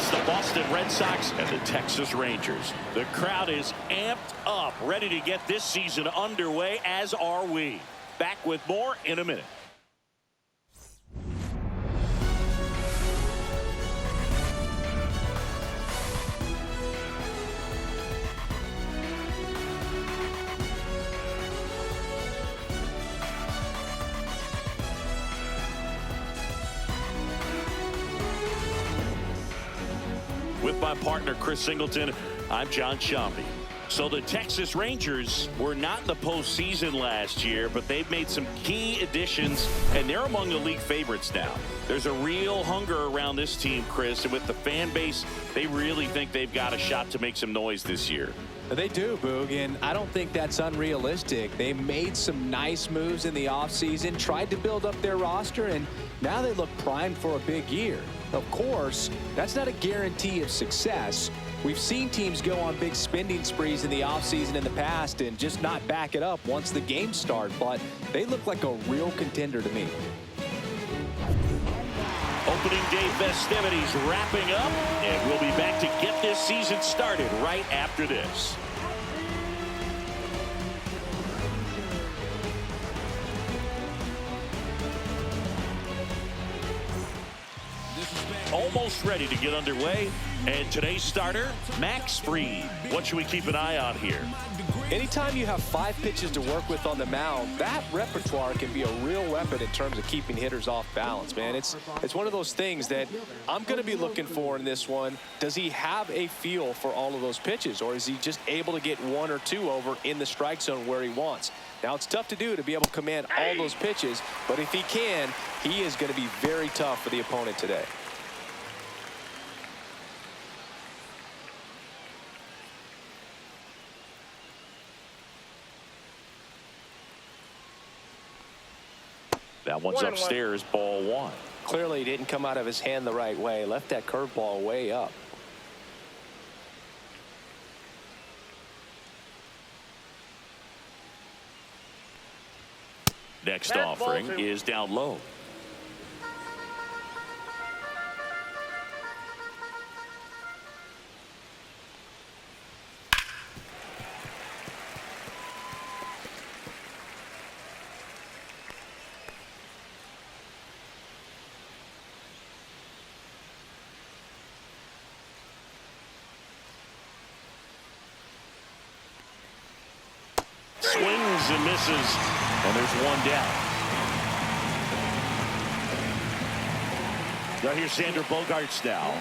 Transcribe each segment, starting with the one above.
It's the Boston Red Sox and the Texas Rangers. The crowd is amped up, ready to get this season underway, as are we. Back with more in a minute. With my partner, Chris Singleton, I'm John Shambi. So the Texas Rangers were not in the postseason last year, but they've made some key additions, and they're among the league favorites now. There's a real hunger around this team, Chris, and with the fan base, they really think they've got a shot to make some noise this year. They do, Boog, and I don't think that's unrealistic. They made some nice moves in the offseason, tried to build up their roster, and now they look primed for a big year. Of course, that's not a guarantee of success. We've seen teams go on big spending sprees in the offseason in the past and just not back it up once the games start, but they look like a real contender to me. Opening day festivities wrapping up, and we'll be back to get this season started right after this. Almost ready to get underway, and today's starter, Max Fried. What should we keep an eye on here? Anytime you have 5 pitches to work with on the mound, that repertoire can be a real weapon in terms of keeping hitters off balance, man. It's one of those things that I'm going to be looking for in this one. Does he have a feel for all of those pitches, or is he just able to get 1 or 2 over in the strike zone where he wants? Now, it's tough to do to be able to command all those pitches, but if he can, he is going to be very tough for the opponent today. That one's upstairs, ball 1. Clearly, he didn't come out of his hand the right way. Left that curveball way up. Next offering is down low. Swings and misses, and there's 1 down. Now here's Xander Bogaerts now.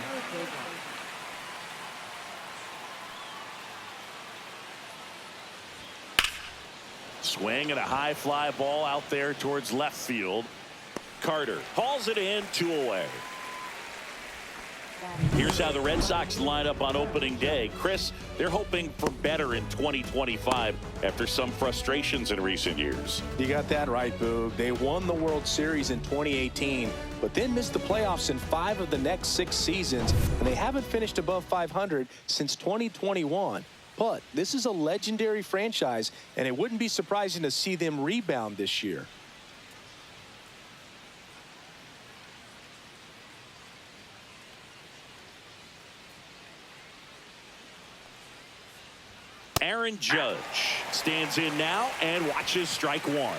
Swing and a high fly ball out there towards left field. Carter hauls it in, 2 away. Here's how the Red Sox line up on opening day. Chris, they're hoping for better in 2025 after some frustrations in recent years. You got that right, Boog. They won the World Series in 2018, but then missed the playoffs in 5 of the next 6 seasons, and they haven't finished above 500 since 2021. But this is a legendary franchise, and it wouldn't be surprising to see them rebound this year. Aaron Judge stands in now and watches strike 1.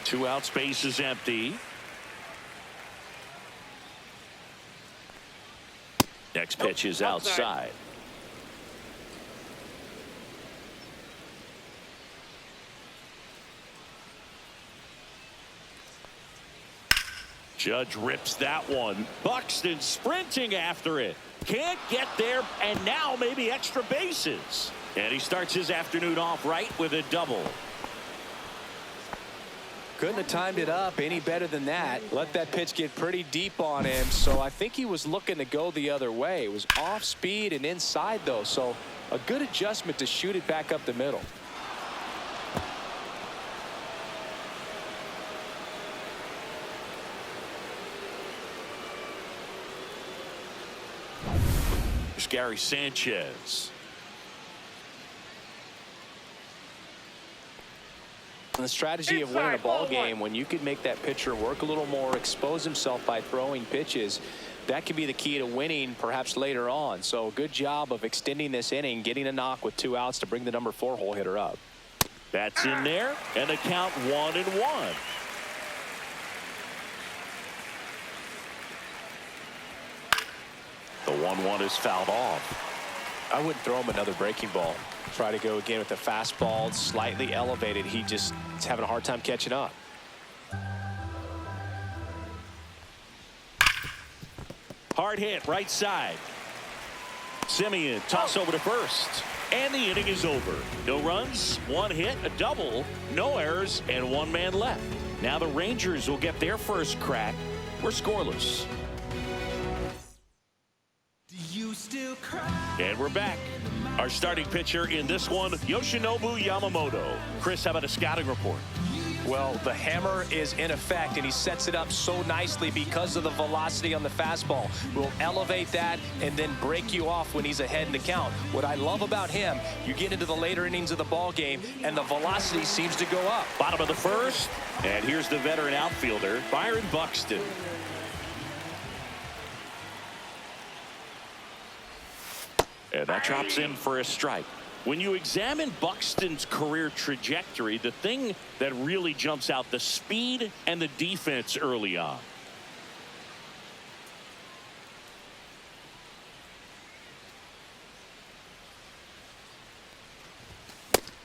2 out, space is empty. Next pitch is outside. Judge rips that one. Buxton sprinting after it. Can't get there, and now maybe extra bases. And he starts his afternoon off right with a double. Couldn't have timed it up any better than that. Let that pitch get pretty deep on him, so I think he was looking to go the other way. It was off speed and inside, though, so a good adjustment to shoot it back up the middle. Here's Gary Sanchez. The strategy of winning a ball game, when you could make that pitcher work a little more, expose himself by throwing pitches, that could be the key to winning perhaps later on. So good job of extending this inning, getting a knock with 2 outs to bring the number 4 hole hitter up. That's in there, and the count 1-1. The 1-1 is fouled off. I wouldn't throw him another breaking ball. Try to go again with the fastball, slightly elevated. He just is having a hard time catching up. Hard hit, right side. Simeon, toss over to first. And the inning is over. No runs, 1 hit, a double, no errors, and 1 man left. Now the Rangers will get their first crack. We're scoreless. And we're back. Our starting pitcher in this one, Yoshinobu Yamamoto. Chris, how about a scouting report? Well, the hammer is in effect, and he sets it up so nicely because of the velocity on the fastball. Will elevate that and then break you off when he's ahead in the count. What I love about him, you get into the later innings of the ball game, and the velocity seems to go up. Bottom of the first, and here's the veteran outfielder, Byron Buxton. And that drops in for a strike. When you examine Buxton's career trajectory, the thing that really jumps out, the speed and the defense early on.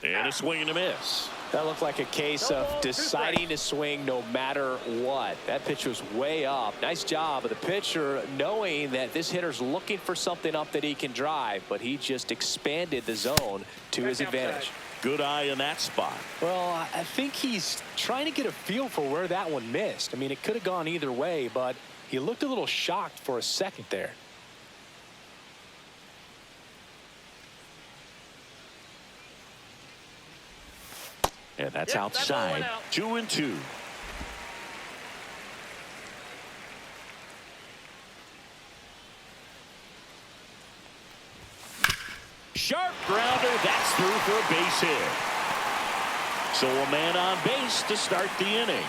And a swing and a miss. That looked like a case of deciding to swing no matter what. That pitch was way up. Nice job of the pitcher knowing that this hitter's looking for something up that he can drive, but he just expanded the zone to his advantage. Good eye in that spot. Well, I think he's trying to get a feel for where that one missed. I mean, it could have gone either way, but he looked a little shocked for a second there. And that's outside. 2-2. Sharp grounder. That's through for a base hit. So a man on base to start the inning.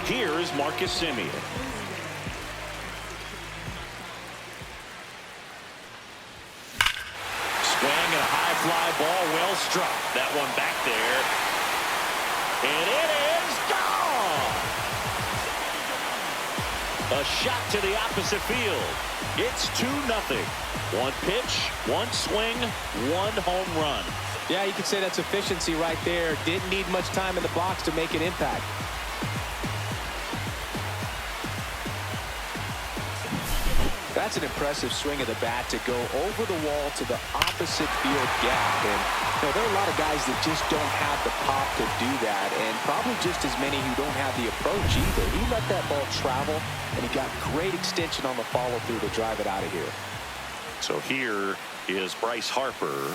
Here is Marcus Simeon. And a high fly ball, well struck. That one back there. And it is gone. A shot to the opposite field. It's 2-0. 1 pitch, 1 swing, 1 home run. Yeah, you could say that's efficiency right there. Didn't need much time in the box to make an impact. That's an impressive swing of the bat to go over the wall to the opposite field gap. And you know, there are a lot of guys that just don't have the pop to do that, and probably just as many who don't have the approach either. He let that ball travel, and he got great extension on the follow-through to drive it out of here. So here is Bryce Harper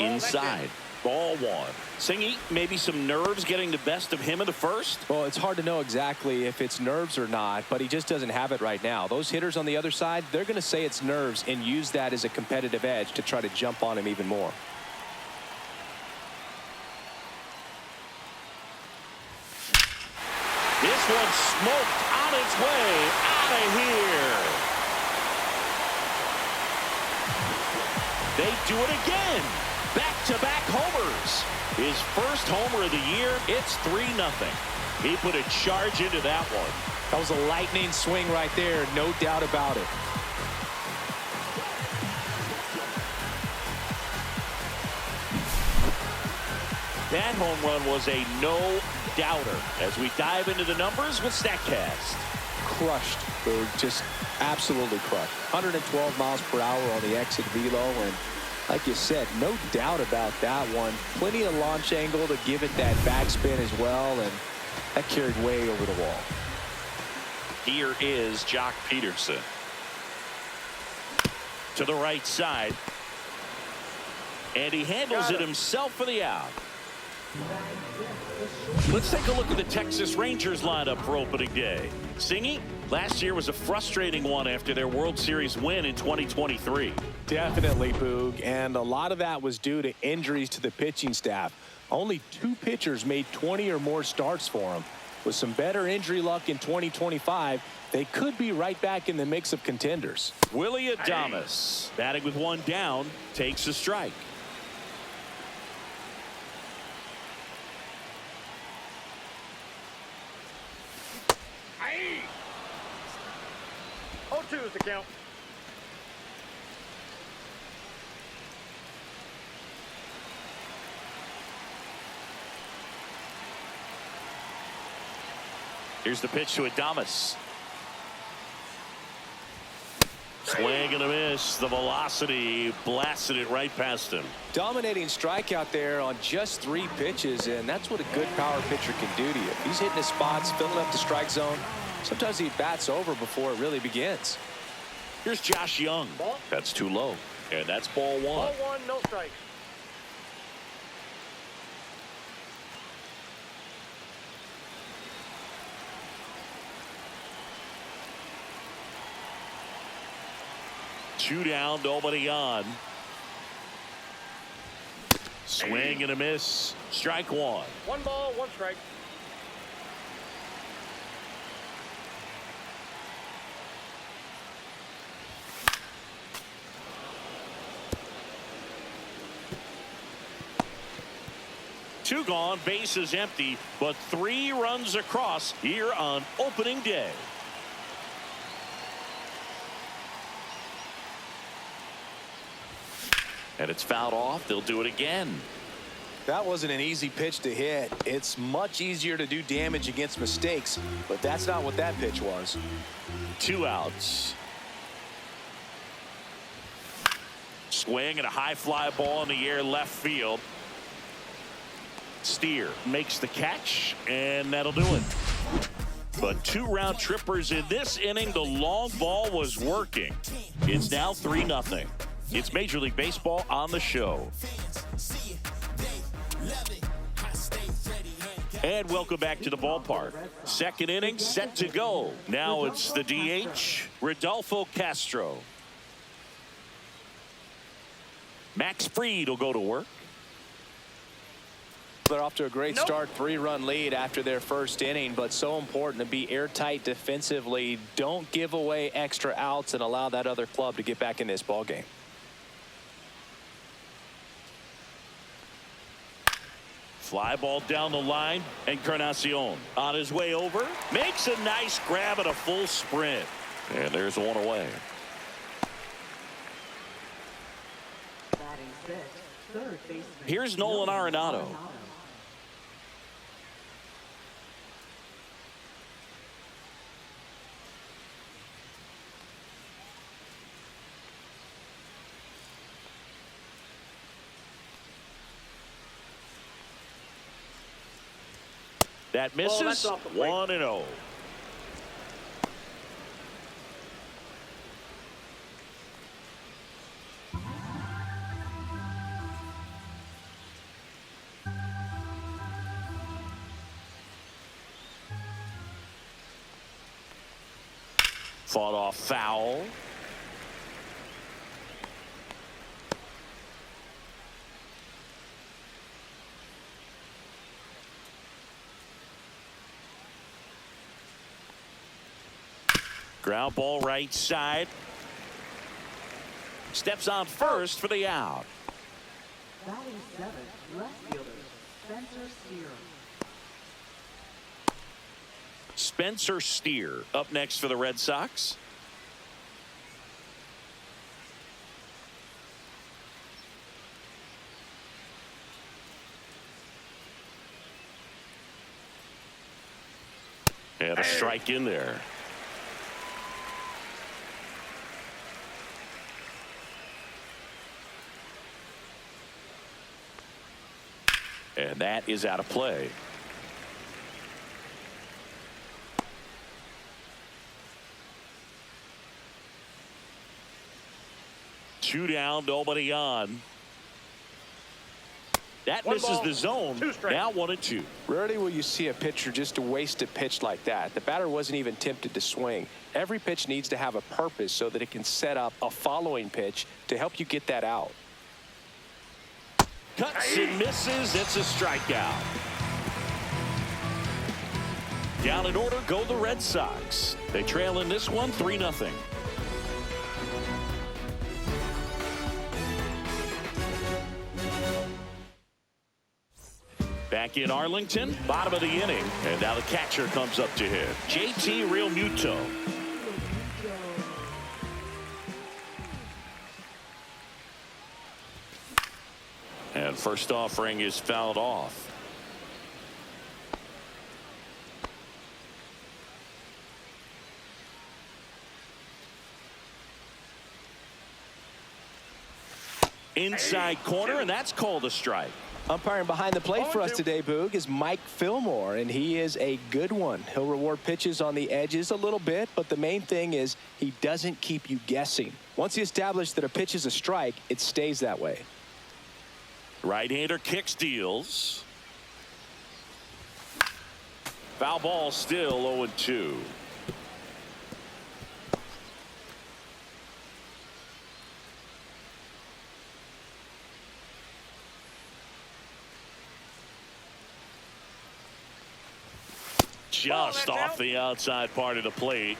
inside. Ball 1. Singy, maybe some nerves getting the best of him in the first? Well, it's hard to know exactly if it's nerves or not, but he just doesn't have it right now. Those hitters on the other side, they're going to say it's nerves and use that as a competitive edge to try to jump on him even more. This one smoked on its way out of here. They do it again. Back-to-back homers. His first homer of the year. It's 3-0. He put a charge into that one. That was a lightning swing right there, no doubt about it. That home run was a no-doubter. As we dive into the numbers with StatCast. Crushed. They're just absolutely crushed. 112 miles per hour on the exit velo, and like you said, no doubt about that one. Plenty of launch angle to give it that backspin as well, and that carried way over the wall. Here is Jock Peterson. To the right side. And he handles it himself for the out. Let's take a look at the Texas Rangers lineup for opening day. Singy, last year was a frustrating one after their World Series win in 2023. Definitely, Boog, and a lot of that was due to injuries to the pitching staff. Only 2 pitchers made 20 or more starts for them. With some better injury luck in 2025, they could be right back in the mix of contenders. Willie Adames, batting with 1 down, takes a strike. Aye. 0-2 is the count. Here's the pitch to Adames. Swing and a miss. The velocity blasted it right past him. Dominating strikeout there on just 3 pitches, and that's what a good power pitcher can do to you. He's hitting his spots, filling up the strike zone. Sometimes he bats over before it really begins. Here's Josh Young. Ball. That's too low. And that's ball 1. Ball 1, no strikes. Two down, nobody on. Swing and a miss. Strike 1. 1 ball, 1 strike. Two gone, bases empty, but 3 runs across here on opening day. And it's fouled off. They'll do it again. That wasn't an easy pitch to hit. It's much easier to do damage against mistakes, but that's not what that pitch was. 2 outs. Swing and a high fly ball in the air left field. Steer makes the catch, and that'll do it. But 2 round trippers in this inning. The long ball was working. It's now 3-0. It's Major League Baseball on the show. And welcome back to the ballpark. Second inning set to go. Now it's the DH, Rodolfo Castro. Max Fried will go to work. They're off to a great start, 3-run lead after their first inning, but so important to be airtight defensively. Don't give away extra outs and allow that other club to get back in this ball game. Fly ball down the line, Encarnacion on his way over, makes a nice grab at a full sprint. And there's 1 away. Here's Nolan Arenado. That misses. that's off the plate. 1-0. Fought off foul. Ground ball right side. Steps on first for the out. Batting 7th, left fielder, Spencer Steer. Spencer Steer up next for the Red Sox. And a strike in there. And that is out of play. Two down, nobody on. That One misses ball, the zone. 2 strikes. Now 1-2. Rarely will you see a pitcher just waste a pitch like that. The batter wasn't even tempted to swing. Every pitch needs to have a purpose so that it can set up a following pitch to help you get that out. Cuts and misses. It's a strikeout. Down in order go the Red Sox. They trail in this one 3-0. Back in Arlington, bottom of the inning. And now the catcher comes up to hit. JT Realmuto. And first offering is fouled off. Inside corner, and that's called a strike. Umpiring behind the plate for us today, Boog, is Mike Fillmore, and he is a good one. He'll reward pitches on the edges a little bit, but the main thing is he doesn't keep you guessing. Once he established that a pitch is a strike, it stays that way. Right-hander kicks, deals. Foul ball, still 0-2. Just off the outside part of the plate.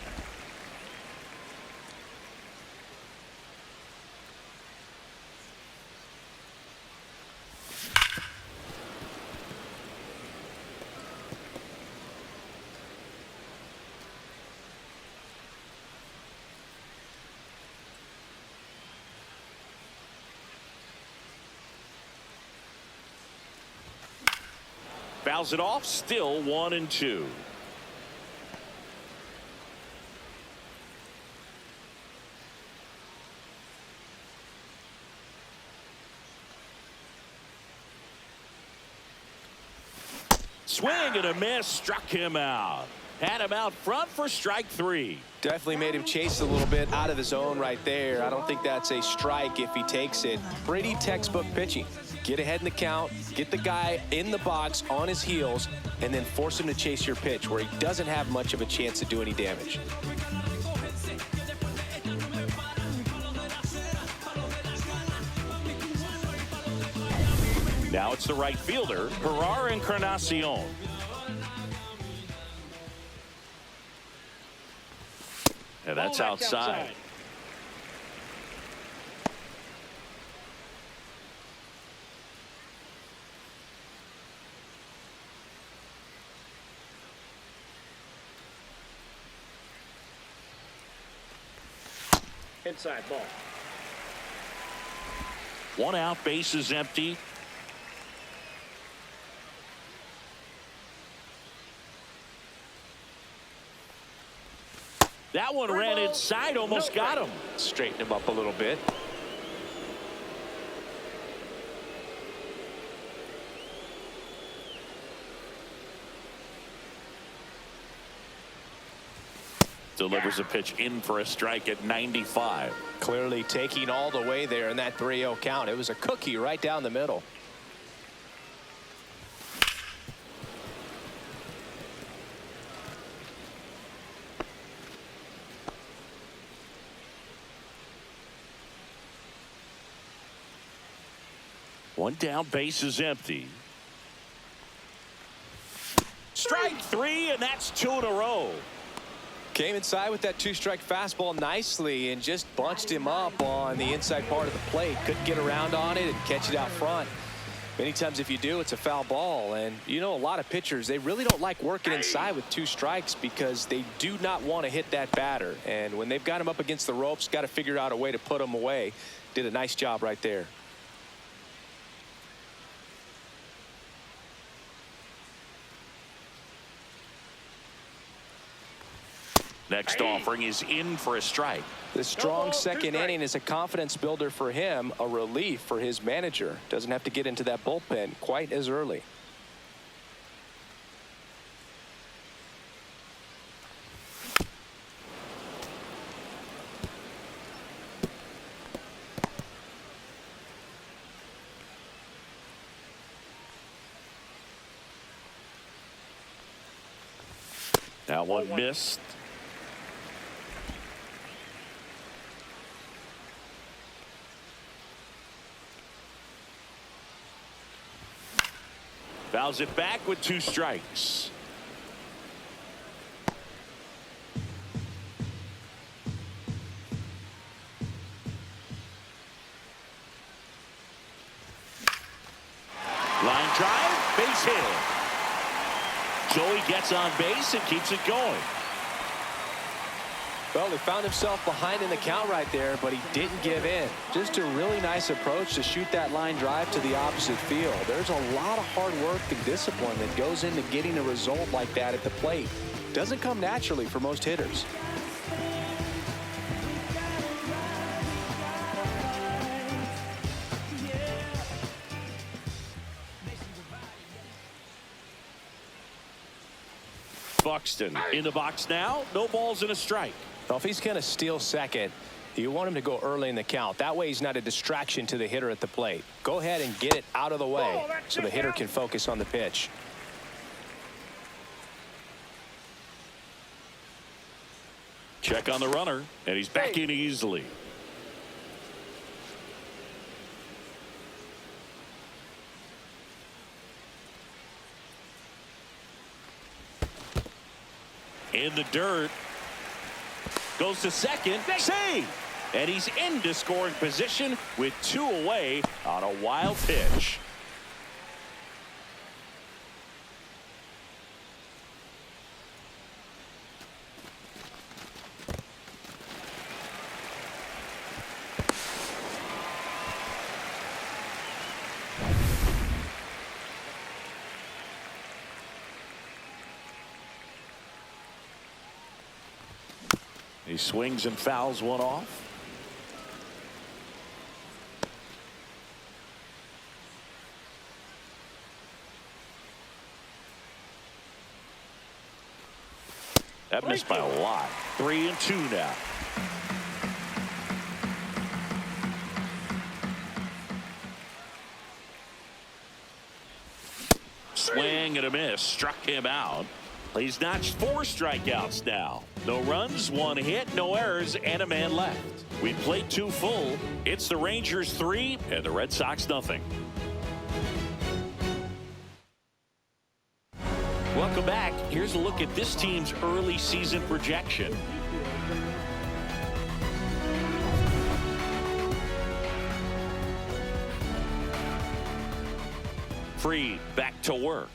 Fouls it off, still 1-2. Swing and a miss, struck him out. Had him out front for strike 3. Definitely made him chase a little bit out of the zone right there. I don't think that's a strike if he takes it. Pretty textbook pitching. Get ahead in the count, get the guy in the box on his heels, and then force him to chase your pitch where he doesn't have much of a chance to do any damage. Now it's the right fielder, Gerard Encarnacion. And that's outside. Inside ball. 1 out, base is empty. That one ran inside, almost got him. Straighten him up a little bit. Delivers a pitch in for a strike at 95. Clearly taking all the way there in that 3-0 count. It was a cookie right down the middle. One down, base is empty. Strike 3, and that's 2 in a row. Came inside with that 2-strike fastball nicely and just bunched him up on the inside part of the plate. Couldn't get around on it and catch it out front. Many times if you do, it's a foul ball. And you know, a lot of pitchers, they really don't like working inside with 2 strikes because they do not want to hit that batter. And when they've got him up against the ropes, got to figure out a way to put him away. Did a nice job right there. Next offering is in for a strike. The strong second inning is a confidence builder for him, a relief for his manager. Doesn't have to get into that bullpen quite as early. That one missed. Fouls it back with 2 strikes. Line drive, base hit. Joey gets on base and keeps it going. Well, he found himself behind in the count right there, but he didn't give in. Just a really nice approach to shoot that line drive to the opposite field. There's a lot of hard work and discipline that goes into getting a result like that at the plate. Doesn't come naturally for most hitters. Buxton in the box now. No balls and a strike. Well, if he's going to steal second, you want him to go early in the count. That way he's not a distraction to the hitter at the plate. Go ahead and get it out of the way so the hitter can focus on the pitch. Check on the runner, and he's back in easily. In the dirt. Goes to second. Save! And he's into scoring position with 2 away on a wild pitch. He swings and fouls one off. That missed by a lot. 3-2 now. Swing and a miss. Struck him out. He's notched 4 strikeouts now. No runs, 1 hit, no errors, and a man left. We played 2 full. It's the Rangers 3 and the Red Sox nothing. Welcome back. Here's a look at this team's early season projection. Free back to work.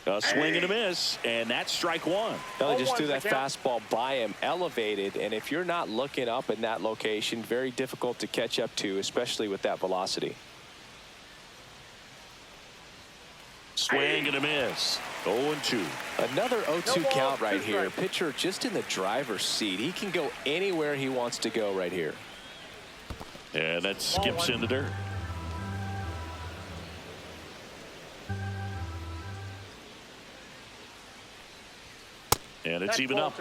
A swing and a miss, and that's strike 1. Well, they just threw that fastball by him, elevated, and if you're not looking up in that location, very difficult to catch up to, especially with that velocity. Swing and a miss. 0-2. Another 0-2 count right here. Pitcher just in the driver's seat. He can go anywhere he wants to go right here. And that skips in the dirt. And it's even up.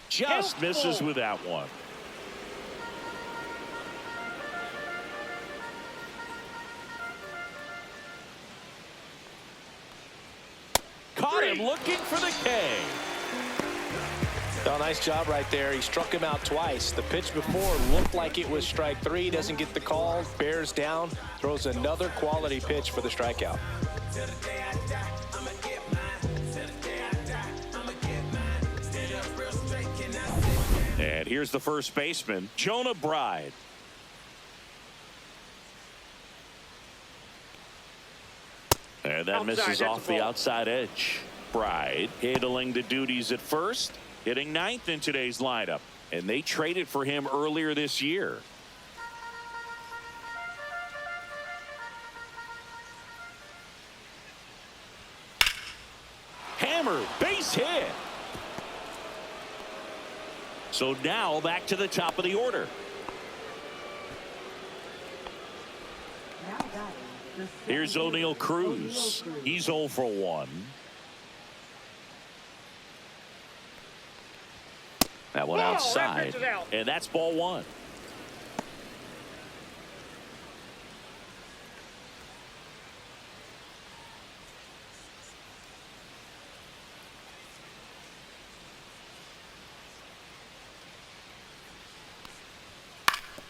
Just misses with that one. Caught him looking for the K. Oh, nice job right there. He struck him out twice. The pitch before looked like it was strike 3. Doesn't get the call. Bears down. Throws another quality pitch for the strikeout. And here's the first baseman, Jonah Bride. And that misses off the outside edge. Bride handling the duties at first, hitting 9th in today's lineup, and they traded for him earlier this year. Hammered, base hit. So now back to the top of the order. Here's O'Neal Cruz. He's 0 for 1. That one outside, and that's ball 1.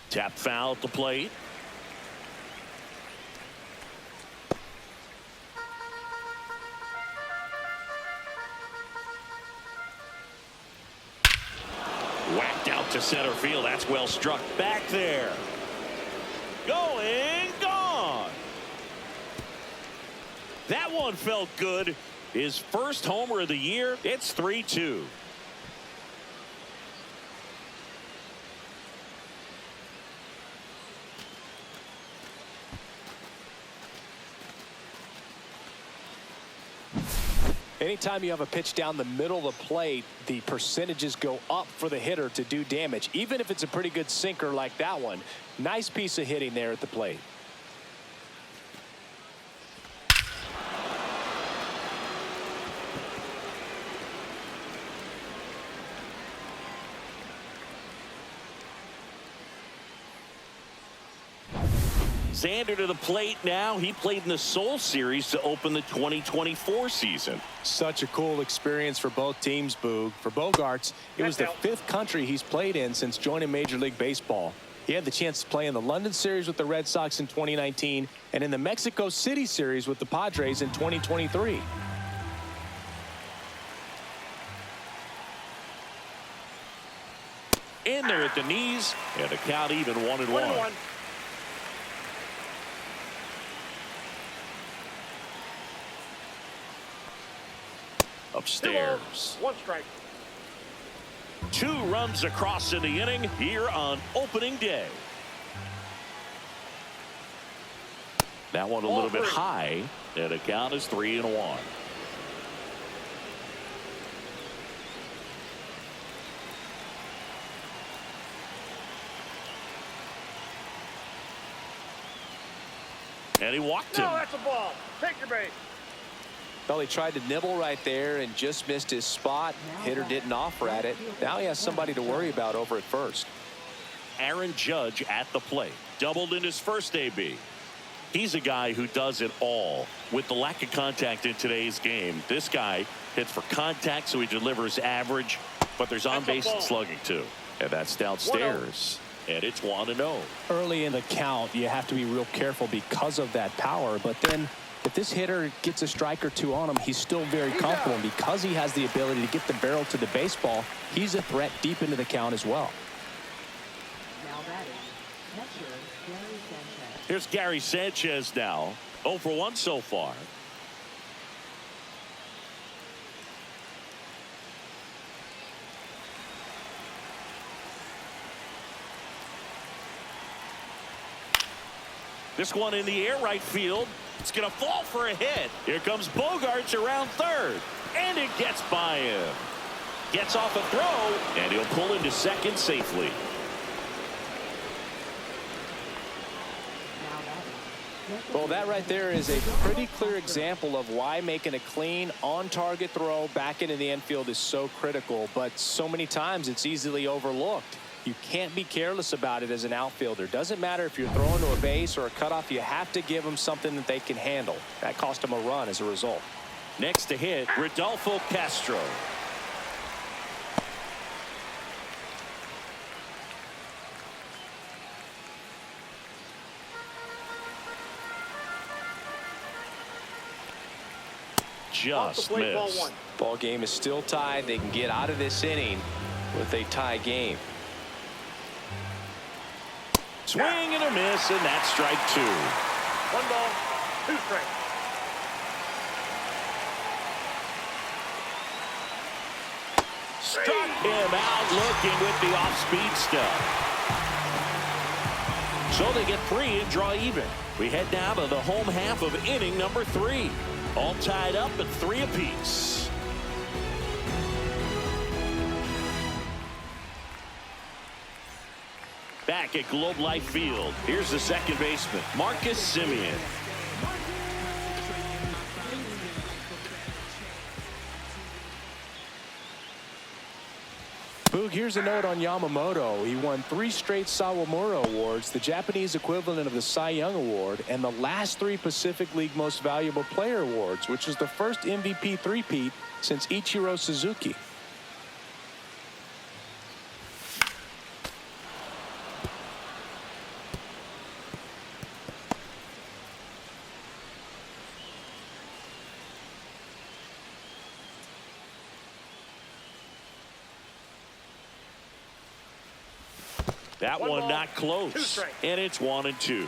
Tap foul at the plate. Whacked out to center field. That's well struck back there. Going, gone. That one felt good. His first homer of the year. It's 3-2. Anytime you have a pitch down the middle of the plate, the percentages go up for the hitter to do damage, even if it's a pretty good sinker like that one. Nice piece of hitting there at the plate. Xander to the plate now. He played in the Seoul Series to open the 2024 season. Such a cool experience for both teams, Boog. For Bogaerts, it was the 5th country he's played in since joining Major League Baseball. He had the chance to play in the London Series with the Red Sox in 2019 and in the Mexico City Series with the Padres in 2023. In there at the knees, and the count even 1-1. Upstairs. 1 strike. 2 runs across in the inning here on opening day. That one a little bit high, and the count is 3-1. And he walked him. No, that's a ball. Take your base. Well, he tried to nibble right there and just missed his spot. Hitter didn't offer at it. Now he has somebody to worry about over at first. Aaron Judge at the plate. Doubled in his first AB. He's a guy who does it all. With the lack of contact in today's game, this guy hits for contact, so he delivers average, but there's on-base slugging too. And that's downstairs. And it's 1-0. Early in the count, you have to be real careful because of that power, but then if this hitter gets a strike or 2 on him, he's still very comfortable. And because he has the ability to get the barrel to the baseball, he's a threat deep into the count as well. Now batting, catcher Gary Sanchez. Here's Gary Sanchez now. 0 for 1 so far. This one in the air right field. It's going to fall for a hit. Here comes Bogaerts around third. And it gets by him. Gets off a throw. And he'll pull into second safely. Now batting. Well, that right there is a pretty clear example of why making a clean, on-target throw back into the infield is so critical. But so many times it's easily overlooked. You can't be careless about it as an outfielder. Doesn't matter if you're throwing to a base or a cutoff. You have to give them something that they can handle. That cost them a run as a result. Next to hit, Rodolfo Castro. Just missed. Ball game is still tied. They can get out of this inning with a tie game. Swing and a miss, and that's strike 2. 1 ball, 2 strikes. Struck him out looking with the off-speed stuff. So they get 3 and draw even. We head now to the home half of inning number 3. All tied up at 3 apiece. Back at Globe Life Field, here's the second baseman, Marcus Semien. Boog, here's a note on Yamamoto. He won 3 straight Sawamura Awards, the Japanese equivalent of the Cy Young Award, and the last 3 Pacific League Most Valuable Player Awards, which is the first MVP three-peat since Ichiro Suzuki. That One one ball, not close. 2 strikes. And it's 1-2.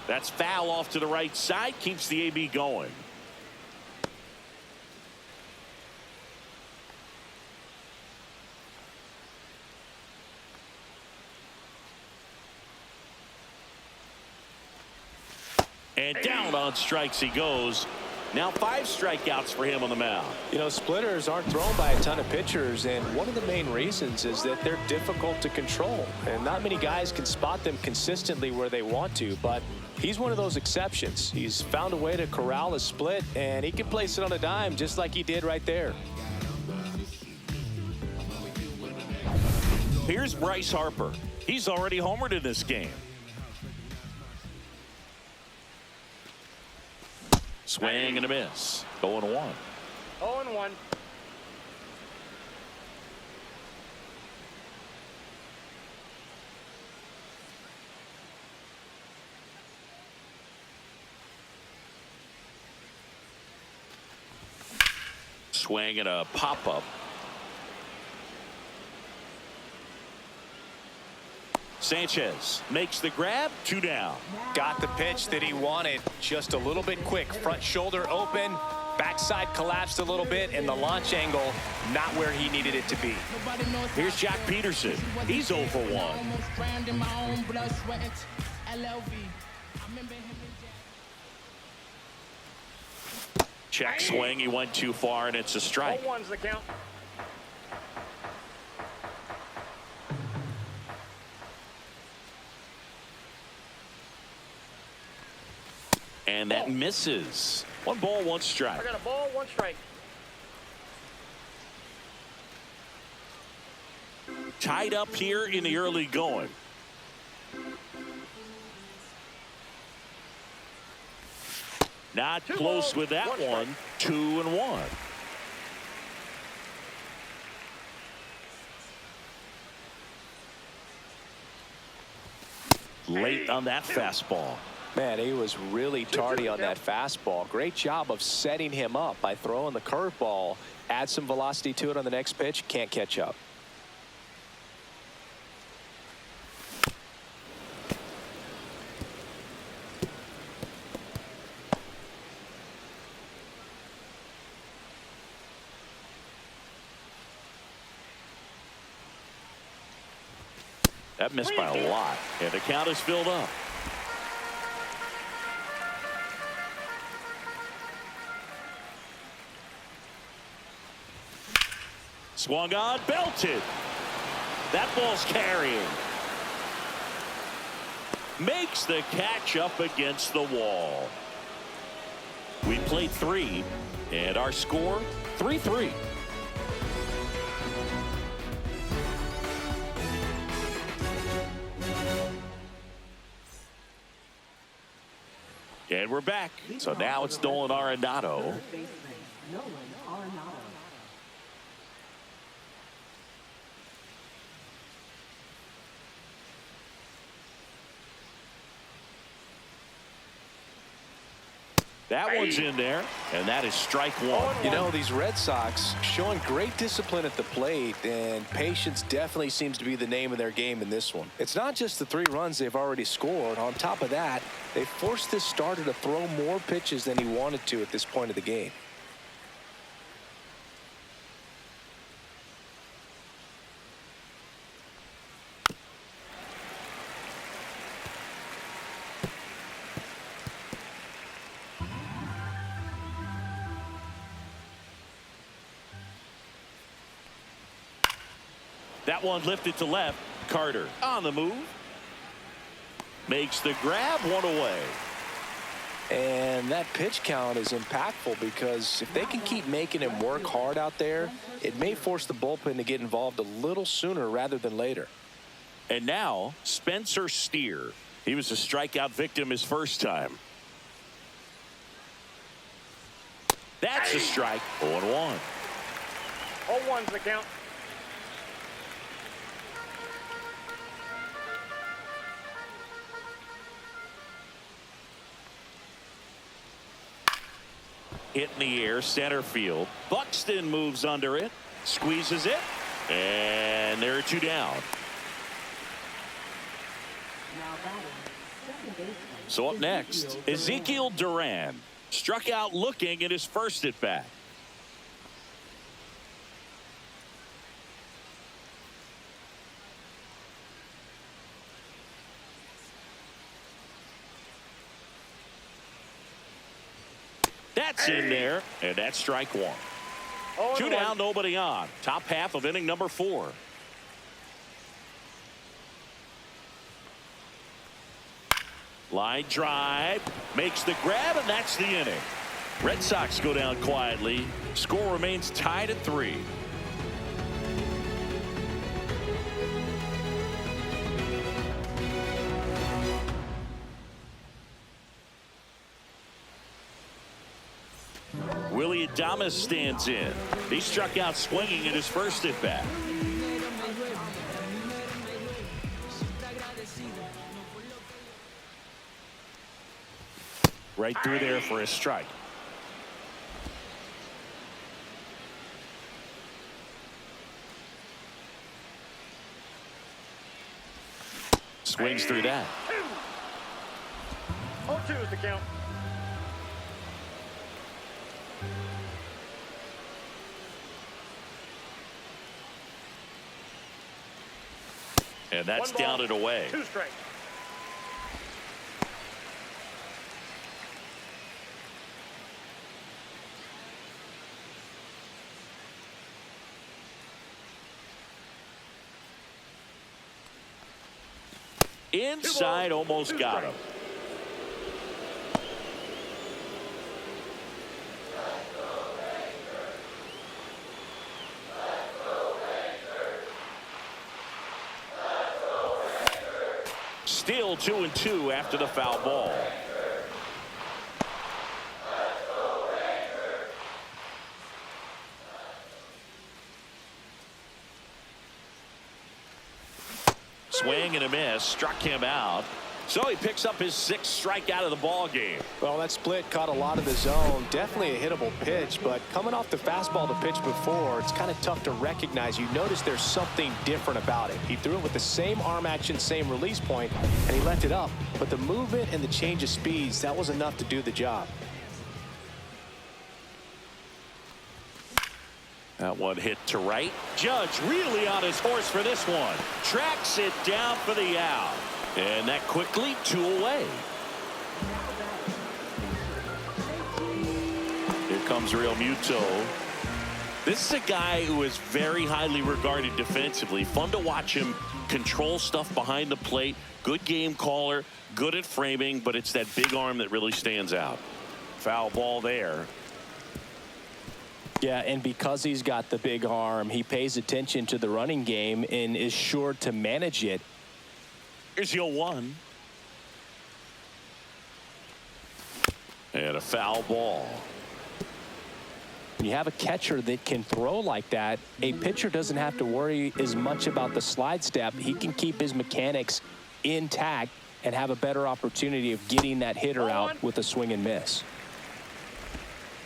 That's foul off to the right side. Keeps the AB going. And down on strikes he goes. Now 5 strikeouts for him on the mound. You know, splitters aren't thrown by a ton of pitchers, and one of the main reasons is that they're difficult to control. And not many guys can spot them consistently where they want to, but he's one of those exceptions. He's found a way to corral a split, and he can place it on a dime just like he did right there. Here's Bryce Harper. He's already homered in this game. Swing and a miss. 0-1. 0-1. Swing and a pop-up. Sanchez makes the grab. 2 down. Got the pitch that he wanted, just a little bit quick. Front shoulder open, backside collapsed a little bit, and the launch angle not where he needed it to be. Here's Jack Peterson. He's 0 for 1. Check swing. He went too far, and it's a strike. 0-1's the count. And that misses. 1 ball, 1 strike. I got a ball, 1 strike. Tied up here in the early going. Not close with that one. 2-1. Late on that fastball. Man, he was really tardy on that fastball. Great job of setting him up by throwing the curveball. Add some velocity to it on the next pitch. Can't catch up. That missed by a lot. And the count is filled up. Swung on, belted. That ball's carrying. Makes the catch up against the wall. We played 3, and our score 3-3. And we're back. So now it's Nolan Arenado. Baseman, Nolan Arenado. That one's in there, and that is strike 1. You know, these Red Sox showing great discipline at the plate, and patience definitely seems to be the name of their game in this one. It's not just the 3 runs they've already scored. On top of that, they forced this starter to throw more pitches than he wanted to at this point of the game. That one lifted to left. Carter on the move. Makes the grab, 1 away. And that pitch count is impactful because if they can keep making him work hard out there, it may force the bullpen to get involved a little sooner rather than later. And now Spencer Steer. He was a strikeout victim his first time. That's a strike. 0-1. 0-1's the count. Hit in the air, center field. Buxton moves under it, squeezes it, and there are 2 down. Now batting, second baseman. So up next, Ezekiel Duran struck out looking at his first at bat. That's in there, and that's strike 1. 2 down, nobody on. Top half of inning number 4. Line drive, makes the grab, and that's the inning. Red Sox go down quietly. Score remains tied at 3. Willie Adames stands in. He struck out swinging at his first at bat. Right through there for a strike. Swings through that. 0-2 is the count. And that's down and away. 2 strikes. Inside, almost got him. Still 2-2 after the foul ball. Swing and a miss, struck him out. So he picks up his 6th strikeout of the ball game. Well, that split caught a lot of the zone. Definitely a hittable pitch, but coming off the fastball to pitch before, it's kind of tough to recognize. You notice there's something different about it. He threw it with the same arm action, same release point, and he left it up. But the movement and the change of speeds, that was enough to do the job. That one hit to right. Judge really on his horse for this one. Tracks it down for the out. And that quickly 2 away. Here comes Real Muto. This is a guy who is very highly regarded defensively. Fun to watch him control stuff behind the plate. Good game caller. Good at framing. But it's that big arm that really stands out. Foul ball there. Yeah, and because he's got the big arm, he pays attention to the running game and is sure to manage it. Here's the 0-1. And a foul ball. When you have a catcher that can throw like that, a pitcher doesn't have to worry as much about the slide step. He can keep his mechanics intact and have a better opportunity of getting that hitter out with a swing and miss.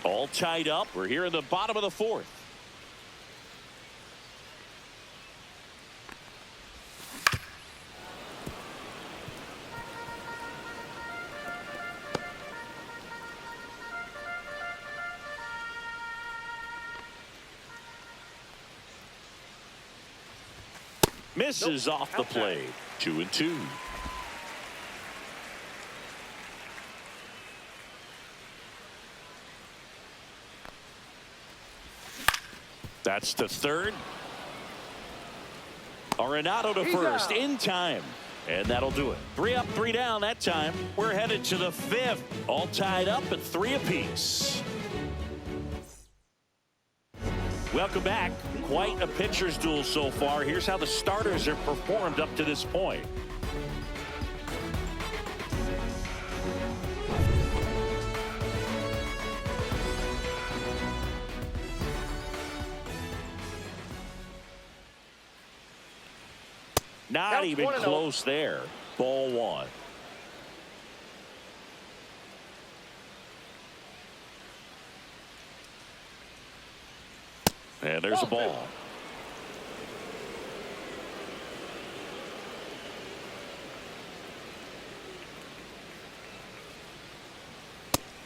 All tied up. We're here in the bottom of the 4th. Misses off the plate. 2-2. That's to third. Arenado to first in time. And that'll do it. 3 up, 3 down that time. We're headed to the 5th. All tied up at 3 apiece. Welcome back. Quite a pitcher's duel so far. Here's how the starters have performed up to this point. Not Count even 1-0. close there. Ball one. And there's a ball.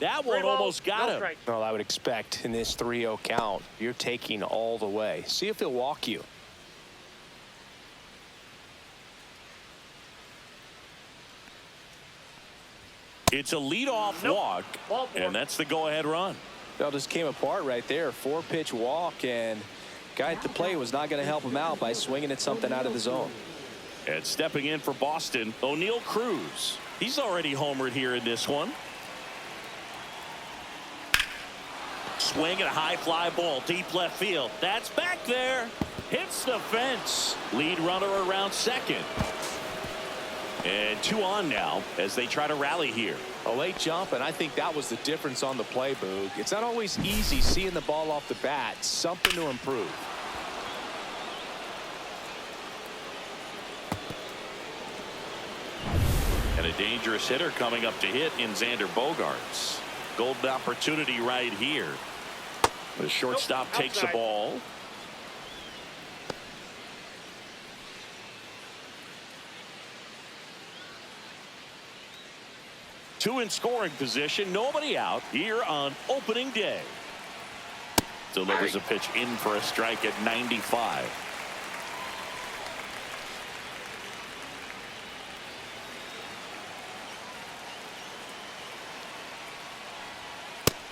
That one almost got him. Well, I would expect in this 3-0 count, you're taking all the way. See if he'll walk you. It's a leadoff walk, and that's the go-ahead run. Well, just came apart right there. 4-pitch walk, and guy at the plate was not going to help him out by swinging at something out of the zone. And stepping in for Boston, O'Neal Cruz. He's already homered here in this one. Swing and a high fly ball, deep left field. That's back there. Hits the fence. Lead runner around second. And 2 on now as they try to rally here. A late jump, and I think that was the difference on the play, Boog. It's not always easy seeing the ball off the bat. Something to improve. And a dangerous hitter coming up to hit in Xander Bogaerts. Golden opportunity right here. The shortstop takes the ball. Two in scoring position. Nobody out here on opening day. Delivers a pitch in for a strike at 95.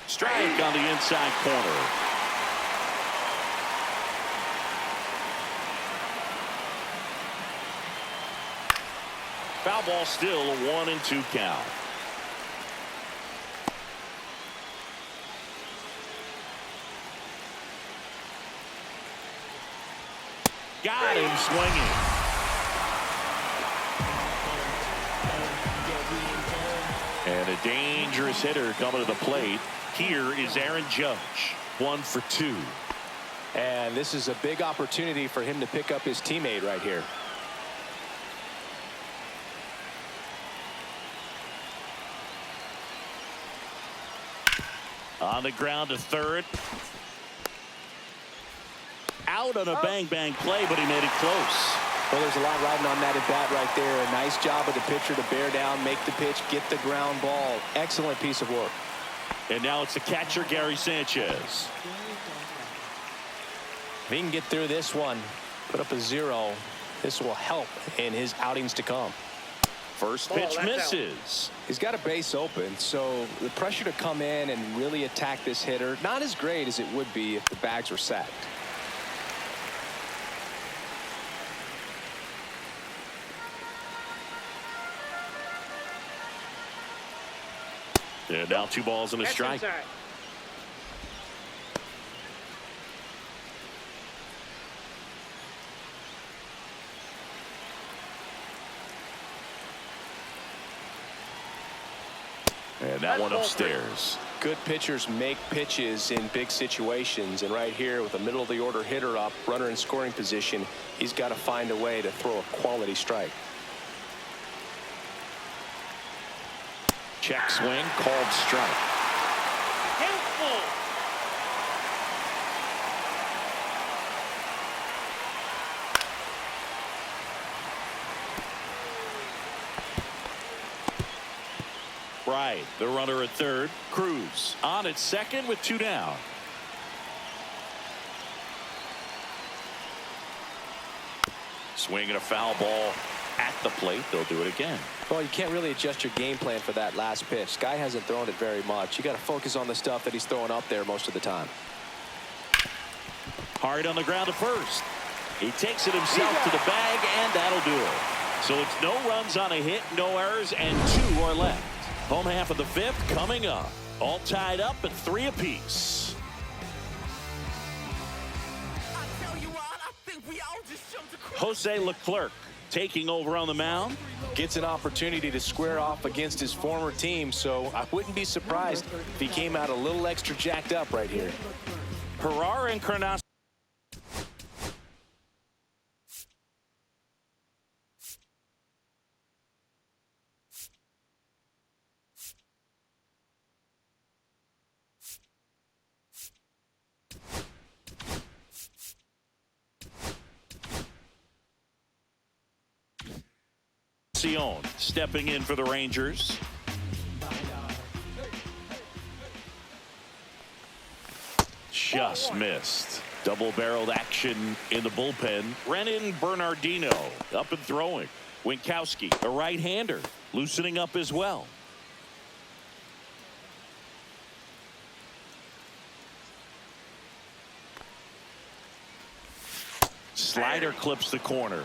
Strike on the inside corner. Foul ball, still a 1-2 count. Got him swinging. And a dangerous hitter coming to the plate. Here is Aaron Judge. 1 for 2. And this is a big opportunity for him to pick up his teammate right here. On the ground to third. Out on a bang-bang play, but he made it close. Well, there's a lot riding on that at bat right there. A nice job of the pitcher to bear down, make the pitch, get the ground ball. Excellent piece of work. And now it's the catcher, Gary Sanchez. If he can get through this one, put up a 0, this will help in his outings to come. First pitch misses. He's got a base open, so the pressure to come in and really attack this hitter, not as great as it would be if the bags were sacked. And now 2 balls and a strike. And that one upstairs. Good pitchers make pitches in big situations, and right here with a middle of the order hitter up, runner in scoring position, he's got to find a way to throw a quality strike. Check swing, called strike. Right, the runner at third. Cruz on at second with 2 down. Swinging a foul ball at the plate. They'll do it again. Well, you can't really adjust your game plan for that last pitch. Guy hasn't thrown it very much. You got to focus on the stuff that he's throwing up there most of the time. Hard on the ground to first. He takes it himself to the bag, and that'll do it. So it's no runs on a hit, no errors, and 2 are left. Home half of the 5th coming up. All tied up at 3 apiece. Jose Leclerc taking over on the mound. Gets an opportunity to square off against his former team, so I wouldn't be surprised if he came out a little extra jacked up right here. Herrera and Carrasco. S01 stepping in for the Rangers. Just missed. Double-barreled action in the bullpen. Renan Bernardino up and throwing. Winkowski, a right-hander, loosening up as well. Slider clips the corner.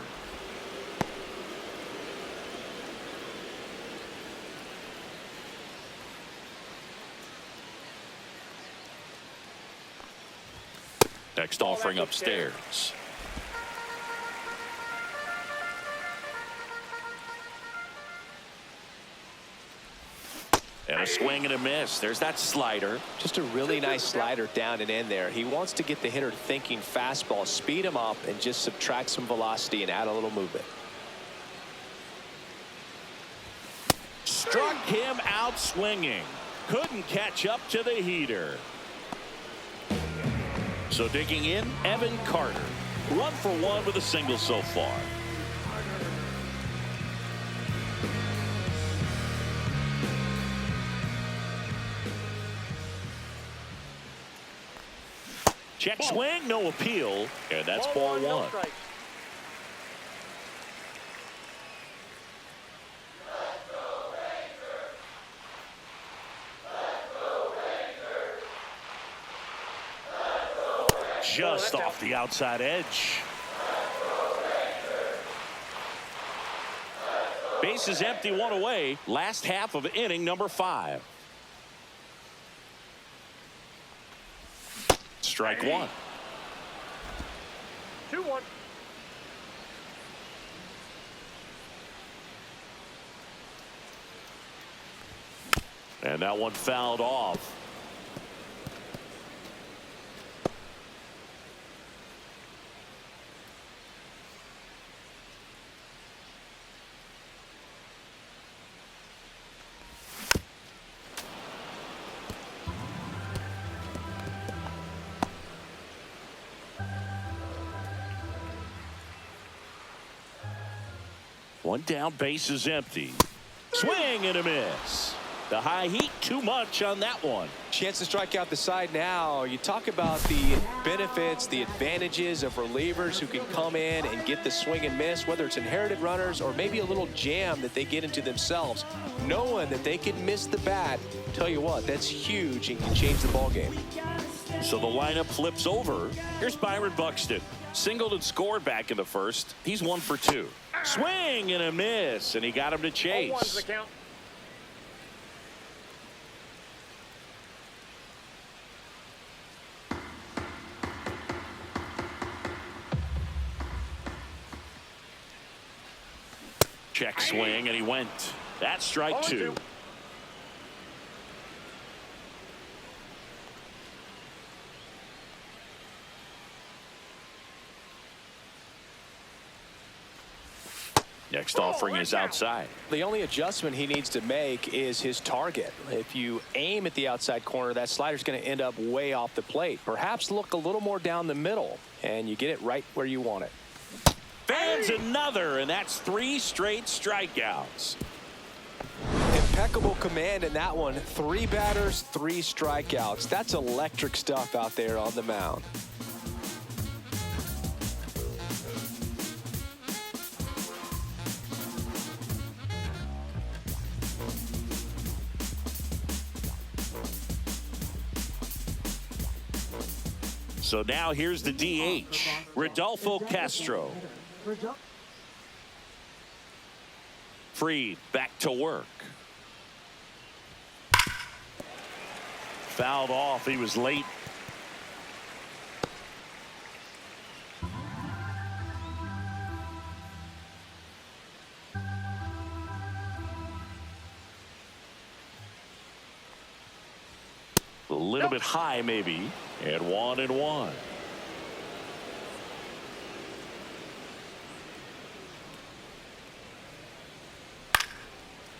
Next offering upstairs. And a swing and a miss. There's that slider. Just a really nice slider down and in there. He wants to get the hitter thinking fastball, speed him up, and just subtract some velocity and add a little movement. Struck him out swinging. Couldn't catch up to the heater. So digging in, Evan Carter. Run for one with a single so far. Check swing, no appeal, and that's ball no one. strikes. Just off the outside edge. Base is empty, one away. Last half of inning number 5. Strike one. 2-1. And that one fouled off. One down, base is empty. Swing and a miss. The high heat, too much on that one. Chance to strike out the side now. You talk about the benefits, the advantages of relievers who can come in and get the swing and miss, whether it's inherited runners or maybe a little jam that they get into themselves. Knowing that they can miss the bat, tell you what, that's huge and can change the ball game. So the lineup flips over. Here's Byron Buxton. Singled and scored back in the first. He's 1 for 2. Swing and a miss, and he got him to 0-1's chase. the count. Check swing, and he went. That's strike 2. 0-2. Next offering is outside. The only adjustment he needs to make is his target. If you aim at the outside corner, that slider's going to end up way off the plate. Perhaps look a little more down the middle, and you get it right where you want it. Fans another, and that's 3 straight strikeouts. Impeccable command in that one. 3 batters, 3 strikeouts. That's electric stuff out there on the mound. So now here's the DH, Rodolfo Castro. Freed back to work. Fouled off. He was late. A little bit high, maybe. And 1-1.